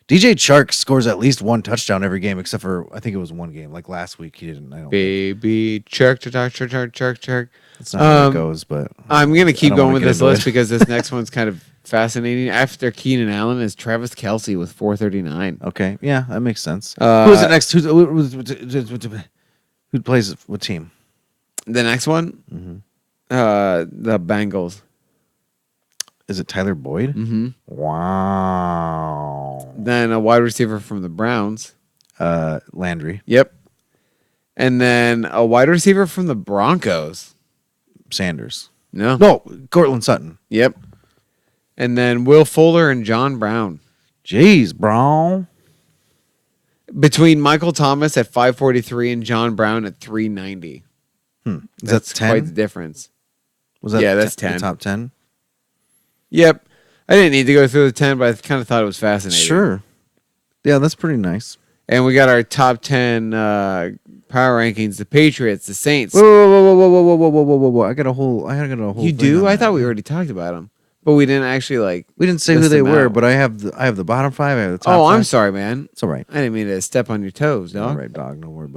DJ Shark scores at least 1 touchdown every game, except for I think it was 1 game. Like last week he didn't. I don't. Baby Shark. That's not how it goes, but I'm going to keep I don't going wanna with get this into list it. because this next one's kind of fascinating. After Keenan Allen is Travis Kelce with 439. okay, yeah, that makes sense. Uh, Who's the next? Who plays what team? The next one, Mm-hmm. the Bengals. Is it Tyler Boyd? Mm-hmm. Wow. Then a wide receiver from the Browns. Landry, Yep. And then a wide receiver from the Broncos. Sanders. No. No, Cortland Sutton. Yep. And then Will Fuller and John Brown. Jeez, bro. Between Michael Thomas at 543 and John Brown at 390. Is That's that 10? quite the difference. Was that Yeah, that's the 10. top 10? Yep. I didn't need to go through the 10, but I kind of thought it was fascinating. Sure. Yeah, that's pretty nice. And we got our top 10 power rankings: the Patriots, the Saints. Whoa. I got a whole You thing do? on I that. thought we already talked about them, but we didn't actually like. We didn't say who list they them were, out. but I have the bottom 5, I have the top Oh, 5. I'm sorry, man. It's all right. I didn't mean to step on your toes, All dog. right, dog. Don't worry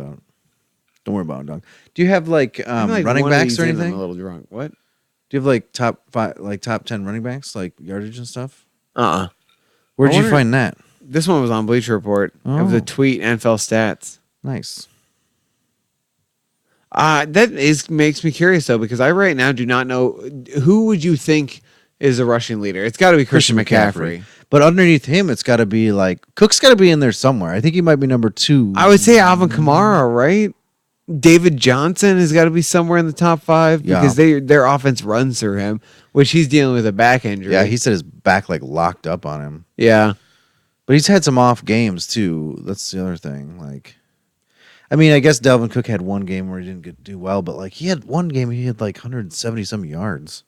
about it, dog. Do you have like, I'm like running one of backs these or in, I'm anything? a little drunk. What? Do you have like top 5, like top 10 running backs, like yardage and stuff? Where'd I you wonder- find that? This one was on Bleacher Report of the Oh. tweet NFL stats. Nice. Makes me curious though, because I right now do not know who would you think is a rushing leader. It's got to be Christian McCaffrey. But underneath him, it's got to be like Cook's got to be in there somewhere. I think he might be number 2. I would say Alvin Kamara, right? David Johnson has got to be somewhere in the top 5 Yeah. because their offense runs through him, which he's dealing with a back injury. Yeah, he said his back like locked up on him. yeah. But he's had some off games too. That's the other thing. Like, I mean, I guess Dalvin Cook had one game where he didn't do well, but like he had one game he had like 170 some yards.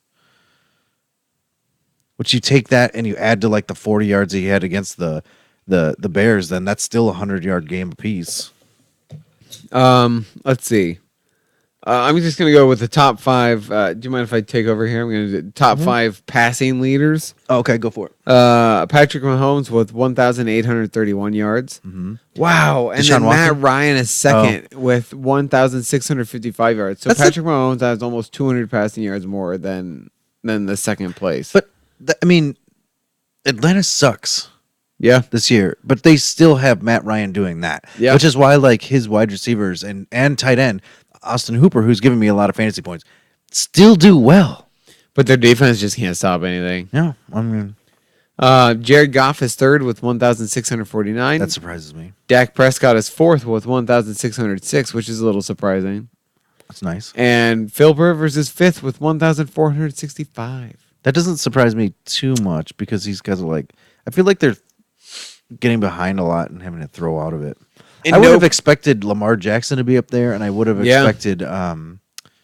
Which you take that and you add to like the 40 yards he had against the Bears, then that's still a 100-yard game apiece. Let's see. I'm just gonna go with the top 5. Do you mind if I take over here? I'm gonna do top 5 passing leaders. Oh, okay, go for it. Patrick Mahomes with 1,831 yards. Mm-hmm. Wow. And Deshaun then Matt Watson? Ryan is second with 1,655 yards. So That's Patrick Mahomes has almost 200 passing yards more than the second place. But I mean, Atlanta sucks yeah. this year, but they still have Matt Ryan doing that. Yeah. Which is why like his wide receivers and tight end Austin Hooper, who's giving me a lot of fantasy points, still do well. But their defense just can't stop anything. Yeah, I mean Jared Goff is third with 1,649. that surprises me. Dak Prescott is fourth with 1,606, which is a little surprising. That's nice. And Phil Rivers is fifth with 1,465. That doesn't surprise me too much because these guys are like, I feel like they're getting behind a lot and having to throw out of it. And I would no- have expected Lamar Jackson to be up there, and I would have Yeah. expected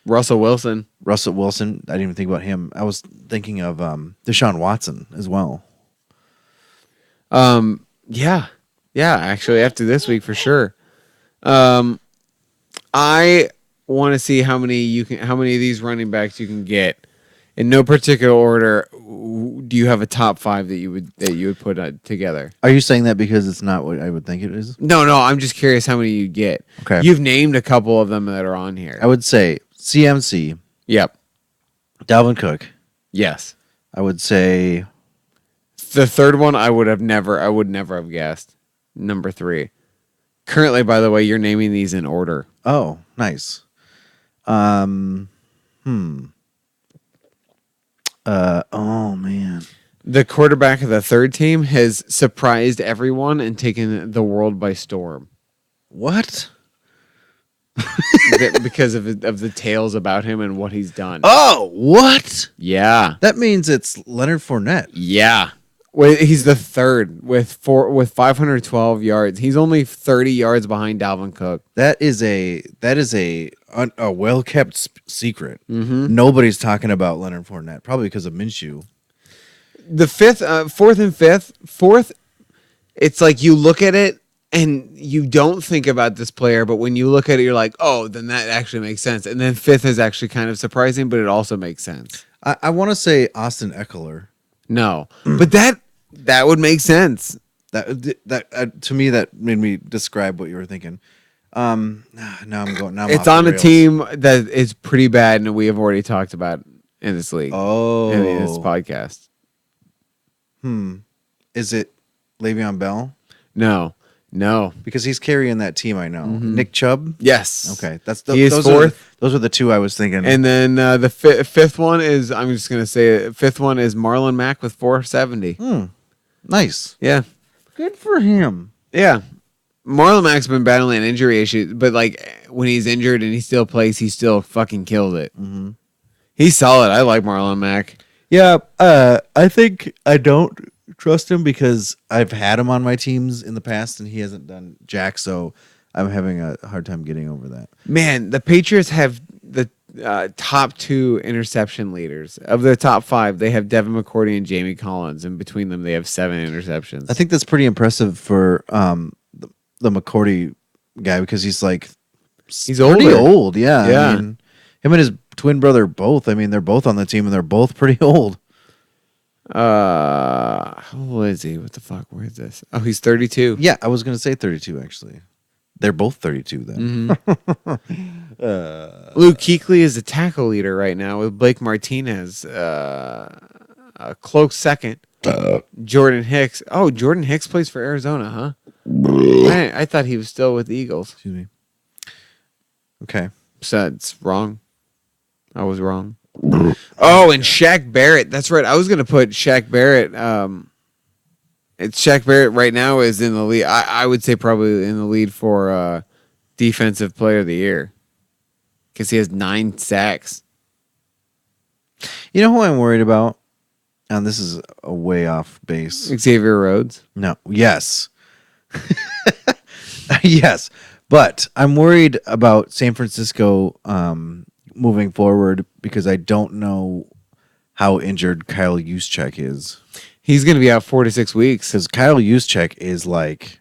Russell Wilson. Russell Wilson. I didn't even think about him. I was thinking of Deshaun Watson as well. Yeah. Yeah, actually after this week for sure. I want to see how many of these running backs you can get. In no particular order, do you have a top 5 that you would put together? Are you saying that because it's not what I would think it is? No, I'm just curious how many you get. Okay. You've named a couple of them that are on here. I would say CMC, Yep. Dalvin Cook. Yes. I would say The third one I would never have guessed. Number 3. Currently, by the way, you're naming these in order. oh, nice. Oh man. The quarterback of the third team has surprised everyone and taken the world by storm. What? Because of the tales about him and what he's done. Oh, what? Yeah. That means it's Leonard Fournette. Yeah. Well, he's the third with 512 yards. He's only 30 yards behind Dalvin Cook. That is a well kept secret. Mm-hmm. Nobody's talking about Leonard Fournette, probably because of Minshew. The fourth and fifth, it's like you look at it and you don't think about this player, but when you look at it, you're like, oh, then that actually makes sense. And then fifth is actually kind of surprising, but it also makes sense. I want to say Austin Eckler. No, but that would make sense. That to me that made me describe what you were thinking. Now I'm going. Now I'm It's off on the a rails. team that is pretty bad, and we have already talked about in this league. Oh, in this podcast. Is it Le'Veon Bell? No. Because he's carrying that team. I know. Nick Chubb. Yes. Okay, that's He is those fourth. Those are the two I was thinking. And then the fifth one is, I'm just going to say it, fifth one is Marlon Mack with 470. Nice. Yeah. Good for him. Yeah. Marlon Mack's been battling injury issues, but like when he's injured and he still plays, he still fucking killed it. Mm-hmm. He's solid. I like Marlon Mack. Yeah, I think I don't trust him because I've had him on my teams in the past and he hasn't done jack. So I'm having a hard time getting over that. Man, the Patriots have the top 2 interception leaders. Of their top 5, they have Devin McCourty and Jamie Collins, and between them, they have 7 interceptions. I think that's pretty impressive for the McCourty guy because he's like He's pretty older. old. Yeah, Yeah. I mean, him and his twin brother both. I mean, they're both on the team and they're both pretty old. How old is he? What the fuck? Where is this? Oh, he's 32. Yeah, I was gonna say 32 actually. They're both 32 then. Luke Kuechly is the tackle leader right now with Blake Martinez, a close second. Jordan Hicks. Oh, Jordan Hicks plays for Arizona, huh? I thought he was still with the Eagles. Excuse me. Okay. So it's wrong. I was wrong. Oh, and Shaq Barrett. That's right. I was gonna put Shaq Barrett. It's Shaq Barrett right now is in the lead. I would say probably in the lead for defensive player of the year because he has 9 sacks. You know who I'm worried about? And this is a way off base. Xavier Rhodes. No. Yes. Yes. But I'm worried about San Francisco moving forward because I don't know how injured Kyle Juszczyk is. He's going to be out 4 to 6 weeks. Because Kyle Juszczyk is like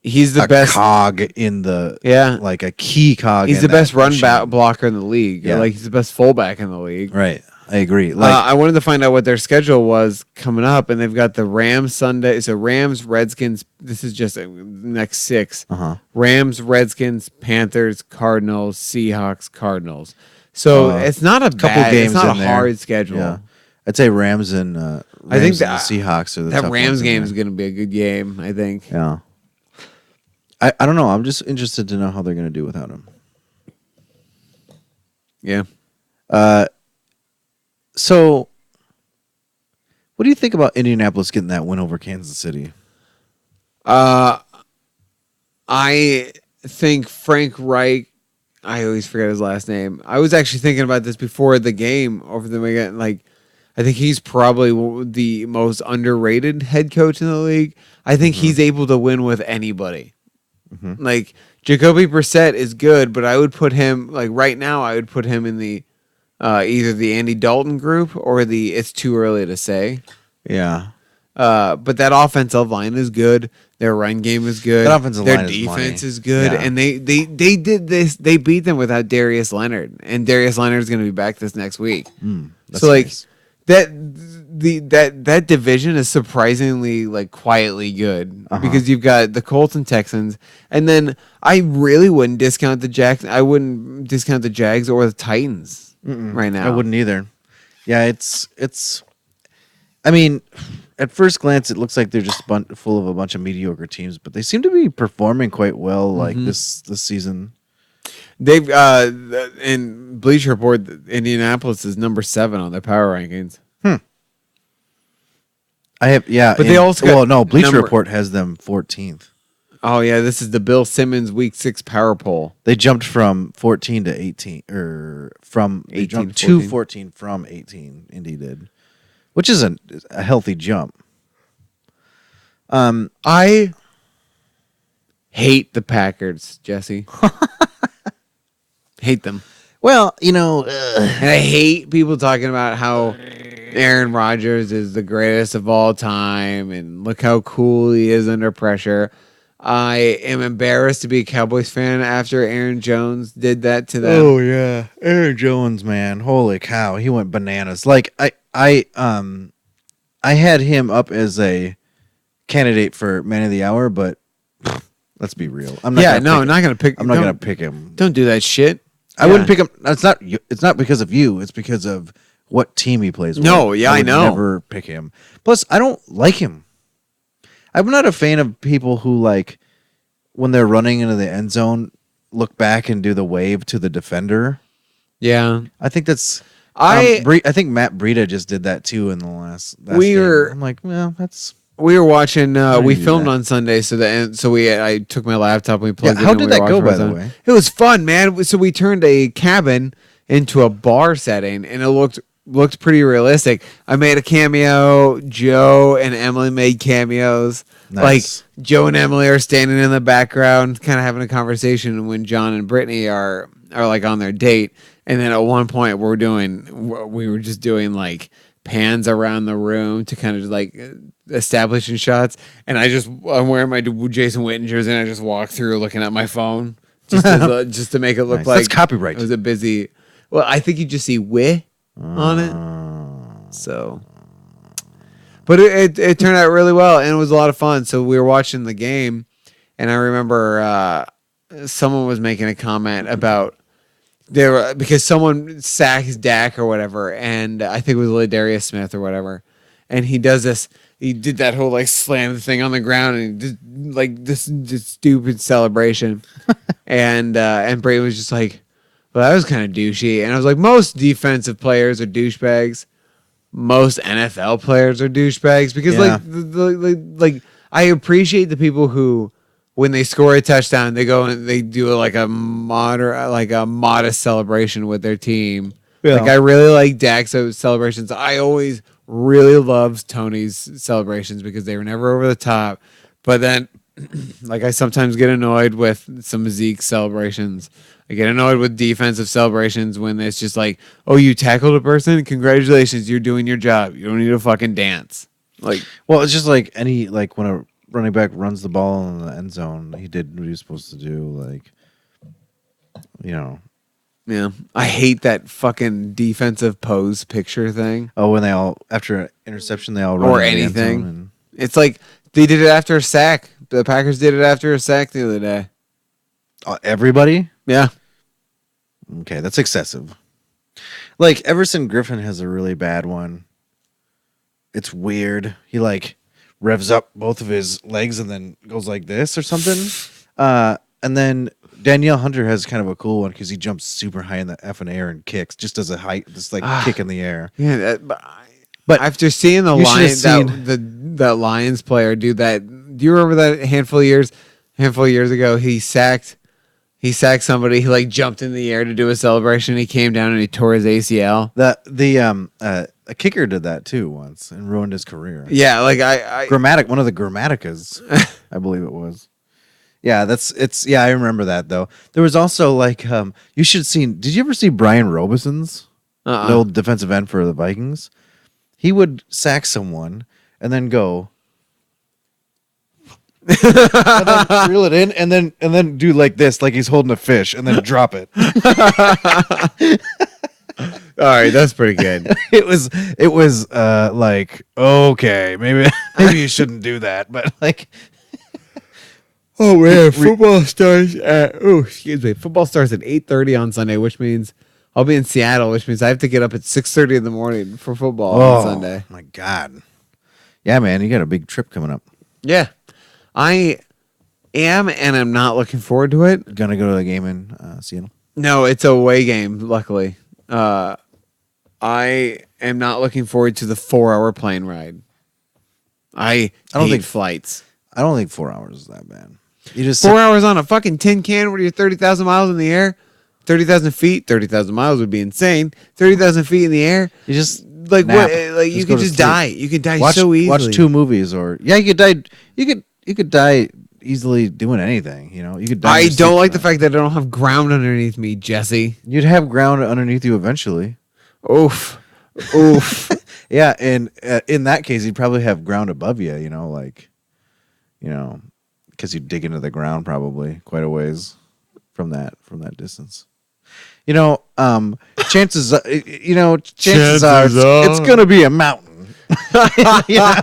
He's the a best cog in the like a key cog. He's in the that best run machine. blocker in the league. Yeah. Like he's the best fullback in the league. Right. I agree. Like I wanted to find out what their schedule was coming up, and they've got the Rams Sunday. So Rams, Redskins. This is just next 6. Rams, Redskins, Panthers, Cardinals, Seahawks, Cardinals. So it's not a couple bad, games it's not in a there. hard schedule. Yeah. I'd say Rams and I think the Seahawks are the that tough Rams ones in game there. is going to be a good game. I think. Yeah. I don't know. I'm just interested to know how they're going to do without him. Yeah. So, what do you think about Indianapolis getting that win over Kansas City? I think Frank Reich. I always forget his last name. I was actually thinking about this before the game over the weekend. Like, I think he's probably the most underrated head coach in the league. I think he's able to win with anybody. Like Jacoby Brissett is good, but I would put him like right now. I would put him in the either the Andy Dalton group or the it's too early to say. Yeah. But that offensive line is good. Their run game is good. That offensive Their line is defense money. is good. Yeah. And they did this. They beat them without Darius Leonard. And Darius Leonard is going to be back this next week. That's So like nice. that division is surprisingly like quietly good because you've got the Colts and Texans, and then I really wouldn't discount the Jags. I wouldn't discount the Jags or the Titans right now. I wouldn't either. Yeah, it's. I mean, at first glance, it looks like they're just full of a bunch of mediocre teams, but they seem to be performing quite well. Like this season. They've in Bleacher Report, Indianapolis is number 7 on their power rankings. I have But they also got Bleacher number- Report has them 14th. Oh yeah, this is the Bill Simmons Week 6 power poll. They jumped from 14 to 18, or they 18, jumped to 14. 14 from 18. Indy did, which is a healthy jump. I hate the Packers, Jesse. Hate them. Well, And I hate people talking about how Aaron Rodgers is the greatest of all time and look how cool he is under pressure. I am embarrassed to be a Cowboys fan after Aaron Jones did that to them. oh yeah, Aaron Jones, man, holy cow, he went bananas. Like I had him up as a candidate for Man of the Hour, but let's be real. I'm not. Yeah, gonna no, pick I'm not going to pick. I'm not gonna pick him. Don't do that shit. I wouldn't pick him. It's not because of you. It's because of what team he plays with. No, yeah, I would know. Never pick him. Plus, I don't like him. I'm not a fan of people who like when they're running into the end zone, look back and do the wave to the defender. Yeah. I think that's. I I think Matt Breida just did that too in the last We game. were- I'm like, well, that's. we were watching. do We you do filmed that? on Sunday, I took my laptop and we plugged it how in. did and we that were go, watching by on the Sunday. way? It was fun, man. So we turned a cabin into a bar setting, and it looked pretty realistic. I made a cameo. Joe and Emily made cameos. Nice. Like Joe and Emily are standing in the background, kind of having a conversation when John and Brittany are like on their date. And then at one point, we were just doing like pans around the room to kind of like establishing shots. And I'm wearing my Jason Witten jersey, and I just walk through looking at my phone just to make it look Nice. like That's copyright. it was a busy. Well, I think you just see "wi" on it. So, but it turned out really well, and it was a lot of fun. So we were watching the game, and I remember someone was making a comment about because someone sacks Dak or whatever, and I think it was Ladarius Smith or whatever, and he does this. He did that whole like slam thing on the ground and just like this stupid celebration, and Brady was just like, "Well, that was kind of douchey." And I was like, "Most defensive players are douchebags. Most NFL players are douchebags because Yeah. like I appreciate the people who." When they score a touchdown, they go and they do like a modest celebration with their team. Yeah. Like I really like Dak's celebrations. I always really loved Tony's celebrations because they were never over the top. But then, like I sometimes get annoyed with some Zeke celebrations. I get annoyed with defensive celebrations when it's just like, "Oh, you tackled a person? Congratulations, you're doing your job. You don't need to fucking dance." Like, Well, it's just like when a running back runs the ball in the end zone, he did what he was supposed to do. Like, yeah, I hate that fucking defensive pose picture thing. when they all after an interception, they all run Or into the end zone anything. and- It's like they did it after a sack. The Packers did it after a sack the other day. everybody. Yeah. Okay, that's excessive. Like Everson Griffin has a really bad one. It's weird. He like revs up both of his legs and then goes like this or something. And then Danielle Hunter has kind of a cool one because he jumps super high in the effing air and kicks, just as a height, just like kick in the air. Yeah, But after seeing the you should have that Lions player do that, do you remember that a handful of years ago? He sacked somebody. He like jumped in the air to do a celebration. He came down and he tore his ACL. A kicker did that too once and ruined his career. Yeah, like One of the Grammaticas, I believe it was. Yeah, I remember that though. There was also like you should see. Did you ever see Brian Robison's the old defensive end for the Vikings? He would sack someone and then go and then reel it in and then do like this, like he's holding a fish, and then drop it. all right, that's pretty good. It was like, okay, maybe you shouldn't do that, but like. Oh man, football starts at Football starts at 8:30 on Sunday, which means I'll be in Seattle, which means I have to get up at 6:30 in the morning for football on Sunday. My God. Yeah, man, you got a big trip coming up. Yeah. I am, and I'm not looking forward to it. Gonna go to the game in Seattle. No, it's a away game, luckily. I am not looking forward to the 4-hour plane ride. I don't hate think- flights. I don't think 4 hours is that bad. You just 4 hours on a fucking tin can where you're 30,000 miles in the air? 30,000 feet? 30,000 miles would be insane. 30,000 feet in the air? you just Like nap. what? Like you Just go could to just sleep. die. You could die watch so easily. watch 2 movies, or you could die. You could die easily doing anything. You know, you could die. in I your don't sleep like the tonight. fact that I don't have ground underneath me, Jesse. You'd have ground underneath you eventually. Oof. Oof. Yeah, and in that case, you'd probably have ground above you. You know, like, because you dig into the ground probably quite a ways from that distance. Chances are it's gonna be a mountain. Yeah.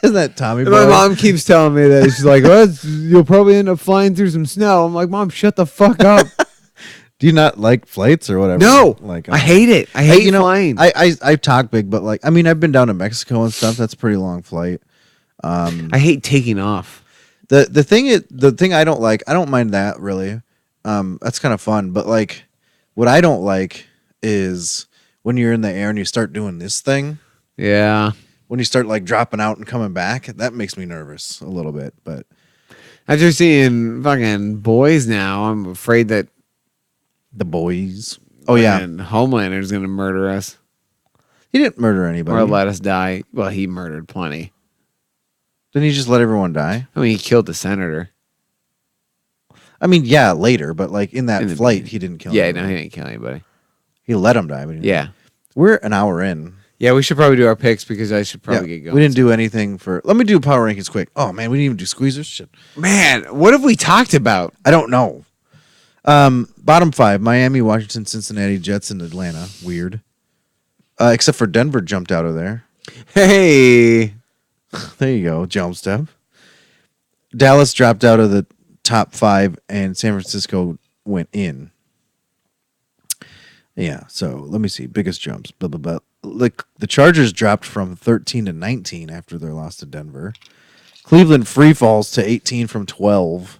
Isn't that Tommy My Boy? mom keeps telling me that. She's like, well, you'll probably end up flying through some snow. I'm like, Mom, shut the fuck up. Do you not like flights or whatever? No. Like I hate it. I hate flying. I talk big, but like, I mean, I've been down to Mexico and stuff. That's a pretty long flight. I hate taking off. The thing I don't like, I don't mind that really. That's kind of fun, but like, what I don't like is when you're in the air and you start doing this thing. Yeah. when you start like dropping out and coming back, that makes me nervous a little bit. But After seeing fucking Boys now, I'm afraid that the boys. Oh yeah, fucking Homelander's gonna murder us he didn't murder anybody. or let us die. Well, he murdered plenty. Didn't he just let everyone die? I mean, he killed the senator. I mean, yeah, later, but like in that In the flight, beginning. he didn't kill. Yeah, anyone. no, he didn't kill anybody. He let him die. But he didn't. Yeah. We're an hour in. Yeah, we should probably do our picks because I should probably get going. We didn't do anything for. Let me do power rankings quick. Oh man, we didn't even do squeezers. Shit. Man, what have we talked about? I don't know. Bottom 5: Miami, Washington, Cincinnati, Jets, and Atlanta. Weird. Except for Denver jumped out of there. Hey. There you go. Jump step. Dallas dropped out of the top 5, and San Francisco went in. Yeah. So let me see. Biggest jumps. Blah blah blah. Like the Chargers dropped from 13 to 19 after their loss to Denver. Cleveland free falls to 18 from 12.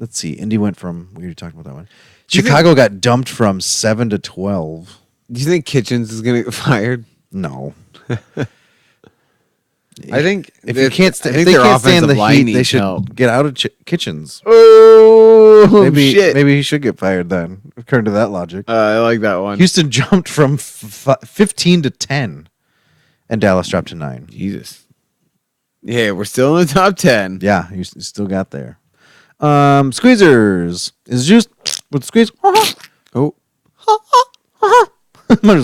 Let's see. Indy went from. We already talked about that one. Do you Chicago got dumped from 7 to 12. Do you think Kitchens is going to get fired? No. I think If you can't, I if think they their can't stand offensive the line heat, needs they should help. get out of kitchens. Oh, Maybe shit. maybe he should get fired then, according to that logic. I like that one. Houston jumped from 15 to 10, and Dallas dropped to 9. Jesus. Yeah, we're still in the top 10. Yeah, you still got there. Squeezers is juice with squeeze. Oh. Mine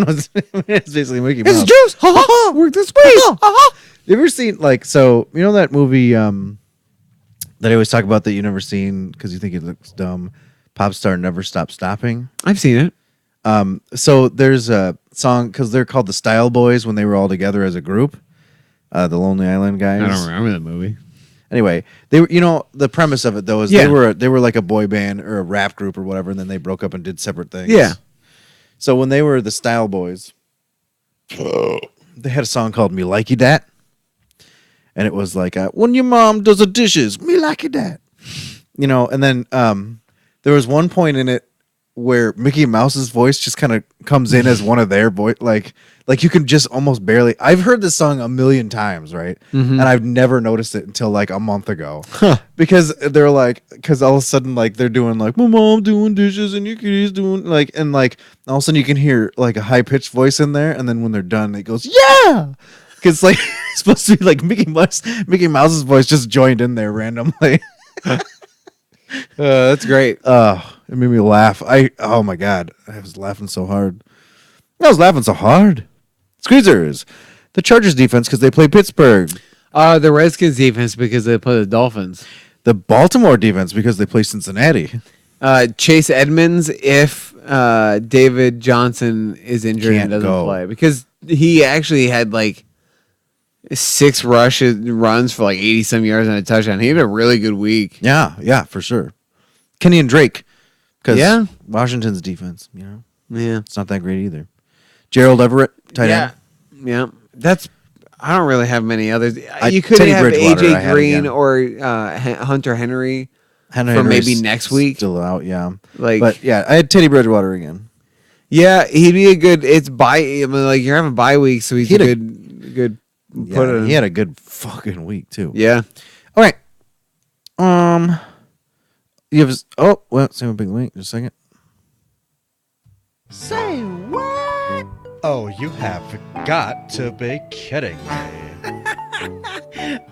was it's basically Mickey It's Mouse. juice. We're the squeeze. You ever seen like so? You know that movie that I always talk about that you never seen because you think it looks dumb. Pop star never stop stopping. I've seen it. So there's a song because they're called the Style Boys when they were all together as a group. The Lonely Island guys. I don't remember the movie. Anyway, they were. You know the premise of it though is Yeah. they were like a boy band or a rap group or whatever, and then they broke up and did separate things. Yeah. So when they were the Style Boys, they had a song called "Me Like You Dat," and it was like, "When your mom does the dishes, me like you dat," you know. And then there was one point in it where Mickey Mouse's voice just kind of comes in as one of their voice, like you can just almost barely. I've heard this song a million times, right? And I've never noticed it until like a month ago, because they're like, because all of a sudden like they're doing like my mom doing dishes and your kitty's doing like, and like all of a sudden you can hear like a high pitched voice in there, and then when they're done, it goes yeah, because like it's supposed to be like Mickey Mouse's voice just joined in there randomly. That's great. It made me laugh. Oh my god, I was laughing so hard. Squeezers, the Chargers defense because they play Pittsburgh. The Redskins defense because they play the Dolphins. The Baltimore defense because they play Cincinnati. Chase Edmonds if David Johnson is injured Can't and doesn't go. play because he actually had like 6 runs for like 80 some yards and a touchdown. He had a really good week. Yeah, for sure. Kenny and Drake because Yeah. Washington's defense, Yeah. it's not that great either. Gerald Everett, tight end. Yeah. That's I don't really have many others. You could Teddy have Bridgewater, I AJ had Green again. or Hunter Henry. Henry For Henry's maybe next week? still out, yeah. Like But yeah, I had Teddy Bridgewater again. yeah, he'd be a good. It's bye. I mean, like you're having bye week, so he's He a had a- good. Yeah, Put it. he had a good fucking week too. Yeah. All right. You have say one big link. Just a second. Say what? Oh, you have got to be kidding me.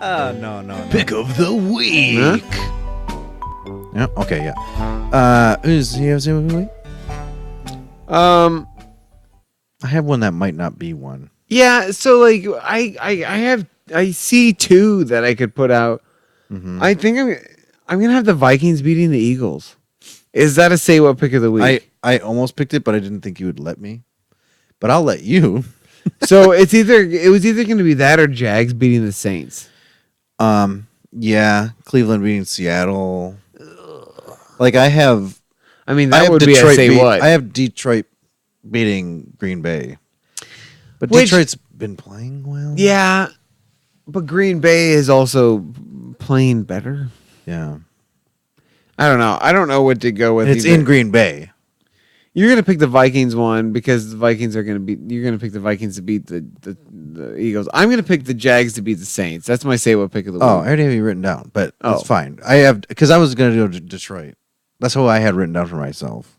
No. Pick of the week. Yeah. Okay. Yeah. Who's you have say one big link? I have one that might not be one. Yeah. So like I see 2 that I could put out. I think I'm gonna have the Vikings beating the Eagles. Is that a say what pick of the week? I almost picked it, but I didn't think you would let me. But I'll let you. So it was either going to be that or Jags beating the Saints. Yeah, Cleveland beating Seattle. Like I have I mean, I that have would be a Detroit say what. I have Detroit beating Green Bay. But Which- Detroit's been playing well. Yeah, but Green Bay is also playing better. Yeah. I don't know. I don't know what to go with. It's either. in Green Bay. You're gonna pick the Vikings one because the Vikings are gonna beat. You're gonna pick the Vikings to beat the Eagles. I'm gonna pick the Jags to beat the Saints. That's my say what pick of the week. Oh, I already have you written down, but Oh. that's fine. I have because I was gonna do Detroit. That's who I had written down for myself.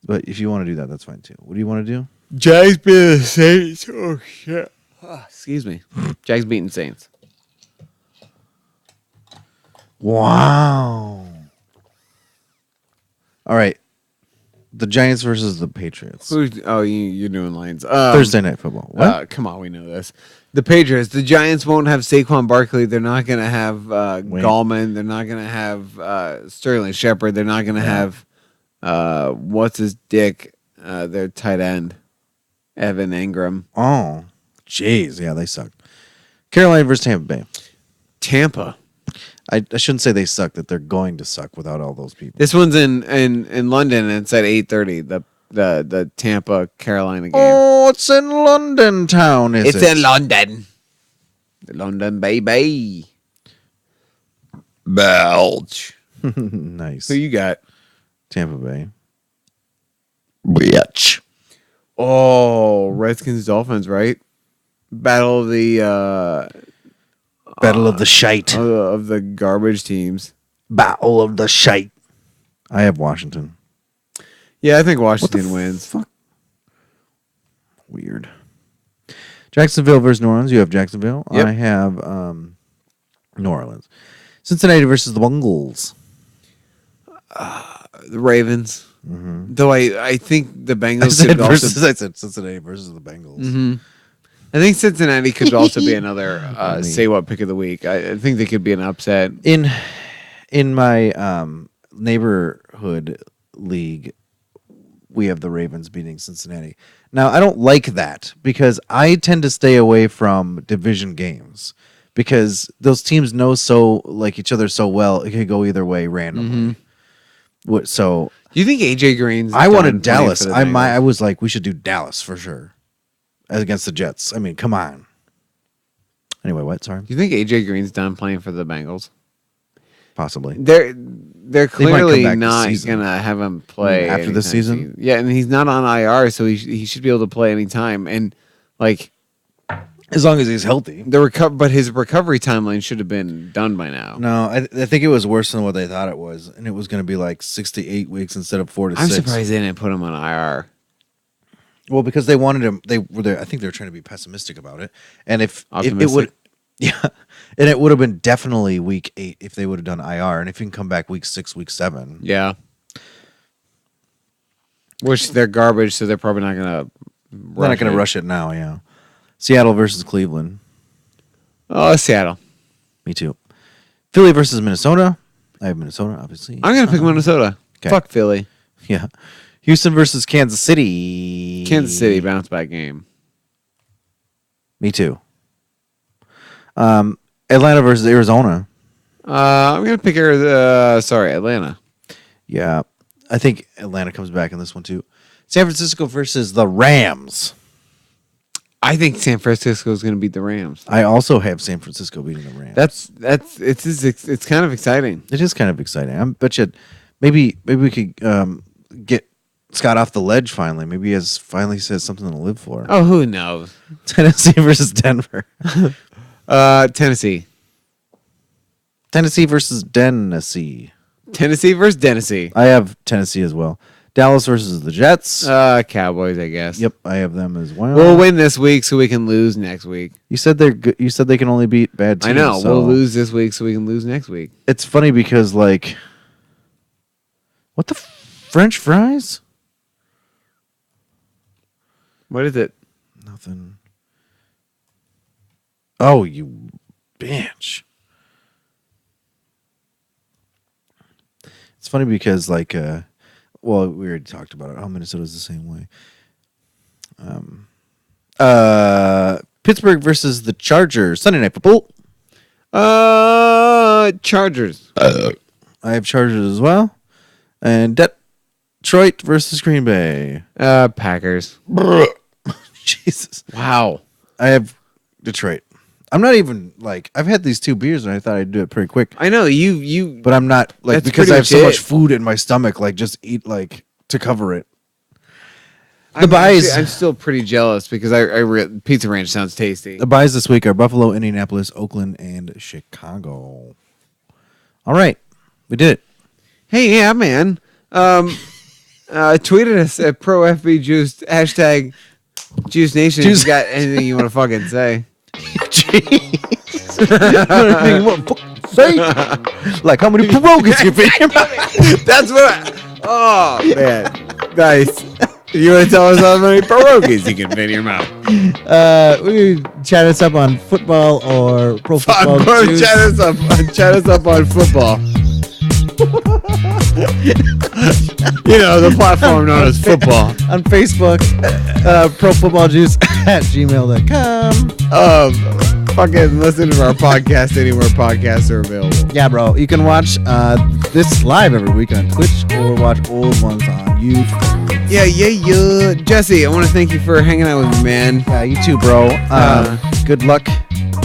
But if you want to do that, that's fine too. What do you want to do? Jags beating the Saints. Oh shit. Excuse me. Jags beating Saints. Wow. All right. The Giants versus the Patriots. You're doing lines. Thursday night football. What? Come on, we know this. The Patriots. The Giants won't have Saquon Barkley. They're not going to have Gallman. They're not going to have Sterling Shepard. They're not going to have what's his dick? Their tight end, Evan Ingram. Oh, jeez. Yeah, they suck. Carolina versus Tampa Bay. Tampa. I shouldn't say they suck. That they're going to suck without all those people. This one's in London, and it's at 8:30. The Tampa Carolina game. Oh, it's in London town. It's in London. London, baby. Belch. Nice. Who you got? Tampa Bay. Bitch. Oh, Redskins Dolphins, right? Battle of the Battle of the Shite. of the garbage teams. Battle of the Shite. I have Washington. Yeah, I think Washington wins. Fuck. Weird. Jacksonville versus New Orleans. You have Jacksonville. Yep. I have New Orleans. Cincinnati versus the Bengals. The Ravens. Though I think the I Bengals said, could also. I said Cincinnati versus the Bengals. Mhm. I think Cincinnati could also be another say what pick of the week. I think they could be an upset. In my neighborhood league, we have the Ravens beating Cincinnati. Now, I don't like that because I tend to stay away from division games because those teams know each other so well. It could go either way randomly. So Do you think AJ Green's? I done wanted playing Dallas. for the I Bengals? was like, we should do Dallas for sure against the Jets. I mean, come on. Anyway, what? Sorry, Do you think AJ Green's done playing for the Bengals? possibly. They're might come clearly back this not season. gonna have him play After this anytime season? soon. Yeah, and he's not on IR, so he should be able to play anytime. And like As long as he's healthy. but his recovery timeline should have been done by now. No, I think it was worse than what they thought it was, and it was going to be like 6 to 8 weeks instead of 4 to I'm 6. surprised they didn't put him on IR. Well, because they wanted him. They were there. I think they were trying to be pessimistic about it, and if it would, Optimistic? yeah, and it would have been definitely week 8 if they would have done IR, and if he can come back week 6, week 7. Yeah. Which they're garbage, so they're probably not gonna. They're not going to rush it now. Yeah, Seattle versus Cleveland. Oh, Seattle. Me too. Philly versus Minnesota. I have Minnesota, obviously. I'm gonna pick Minnesota. 'Kay. Fuck Philly. Yeah. Houston versus Kansas City. Kansas City bounce back game. Me too. Atlanta versus Arizona. I'm gonna pick Atlanta. Yeah. I think Atlanta comes back in this one too. San Francisco versus the Rams. I think San Francisco is gonna beat the Rams. I also have San Francisco beating the Rams. It's kind of exciting. It is kind of exciting. I bet you maybe we could get Scott off the ledge finally. Maybe he finally says something to live for. Oh, who knows? Tennessee versus Denver. Tennessee. Tennessee versus Tennessee. Tennessee versus Tennessee. I have Tennessee as well. Dallas versus the Jets. Cowboys, I guess. Yep, I have them as well. We'll win this week so we can lose next week. You said they're good. You said they can only beat bad teams. I know. so- We'll lose this week so we can lose next week. It's funny because like, what the French fries? What is it? Nothing. Oh, you bitch. It's funny because like well, we already talked about it. How Minnesota's the same way. Pittsburgh versus the Chargers. Sunday night football. Chargers. I have Chargers as well. And Detroit versus Green Bay. Packers. Jesus. Wow. I have Detroit. I'm not even like I've had these 2 beers and I thought I'd do it pretty quick. I know you. But I'm not like That's because pretty I have much so much it. food in my stomach. Like just eat like to cover it. I'm buys- actually- I'm still pretty jealous because Pizza Ranch sounds tasty. The buys this week are Buffalo, Indianapolis, Oakland, and Chicago. All right. We did it. Hey, yeah, man. Tweeted us at ProFBJuice, hashtag Juice Nation. If Juice- you got anything you want to fucking say. Say, like how many pierogies you fit in your mouth? That's what oh, man. Nice. You want to tell us how many pierogies you can fit in your mouth? Chat us up on football or pro football. Juice. Chat us up on football. You know, the platform known as football. On Facebook, pro football juice at gmail.com. Fucking listen to our podcast anywhere podcasts are available. Yeah, bro. You can watch this live every week on Twitch or watch old ones on YouTube. Yeah. Jesse, I want to thank you for hanging out with me, man. Yeah, you too, bro. Good luck,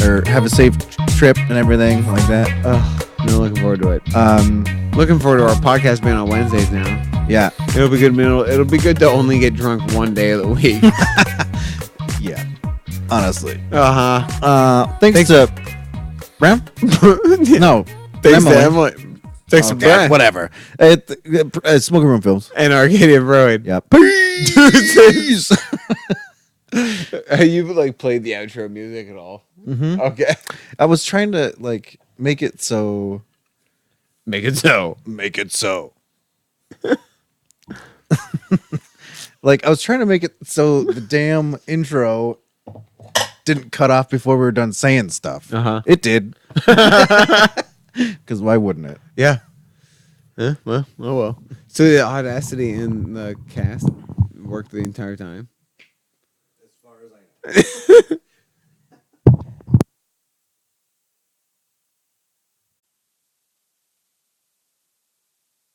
or have a safe trip and everything like that. No, looking forward to it. Um, Looking forward to our podcast being on Wednesdays now. yeah, It'll be good. It'll be good to only get drunk one day of the week. yeah. Honestly, Thanks to Bram. No, Thanks to Emily. Emily. Thanks to Okay, Brad. whatever. Smoking Room Films. And Arcadia Brewing. Yeah. Peace. Have you like played the outro music at all? Mm-hmm. Okay. I was trying to like make it so. Make it so. Make it so. Like I was trying to make it so the damn intro didn't cut off before we were done saying stuff. Uh-huh. It did. Because why wouldn't it? Yeah. Well, oh well. So the Audacity in the cast worked the entire time. As far as I know.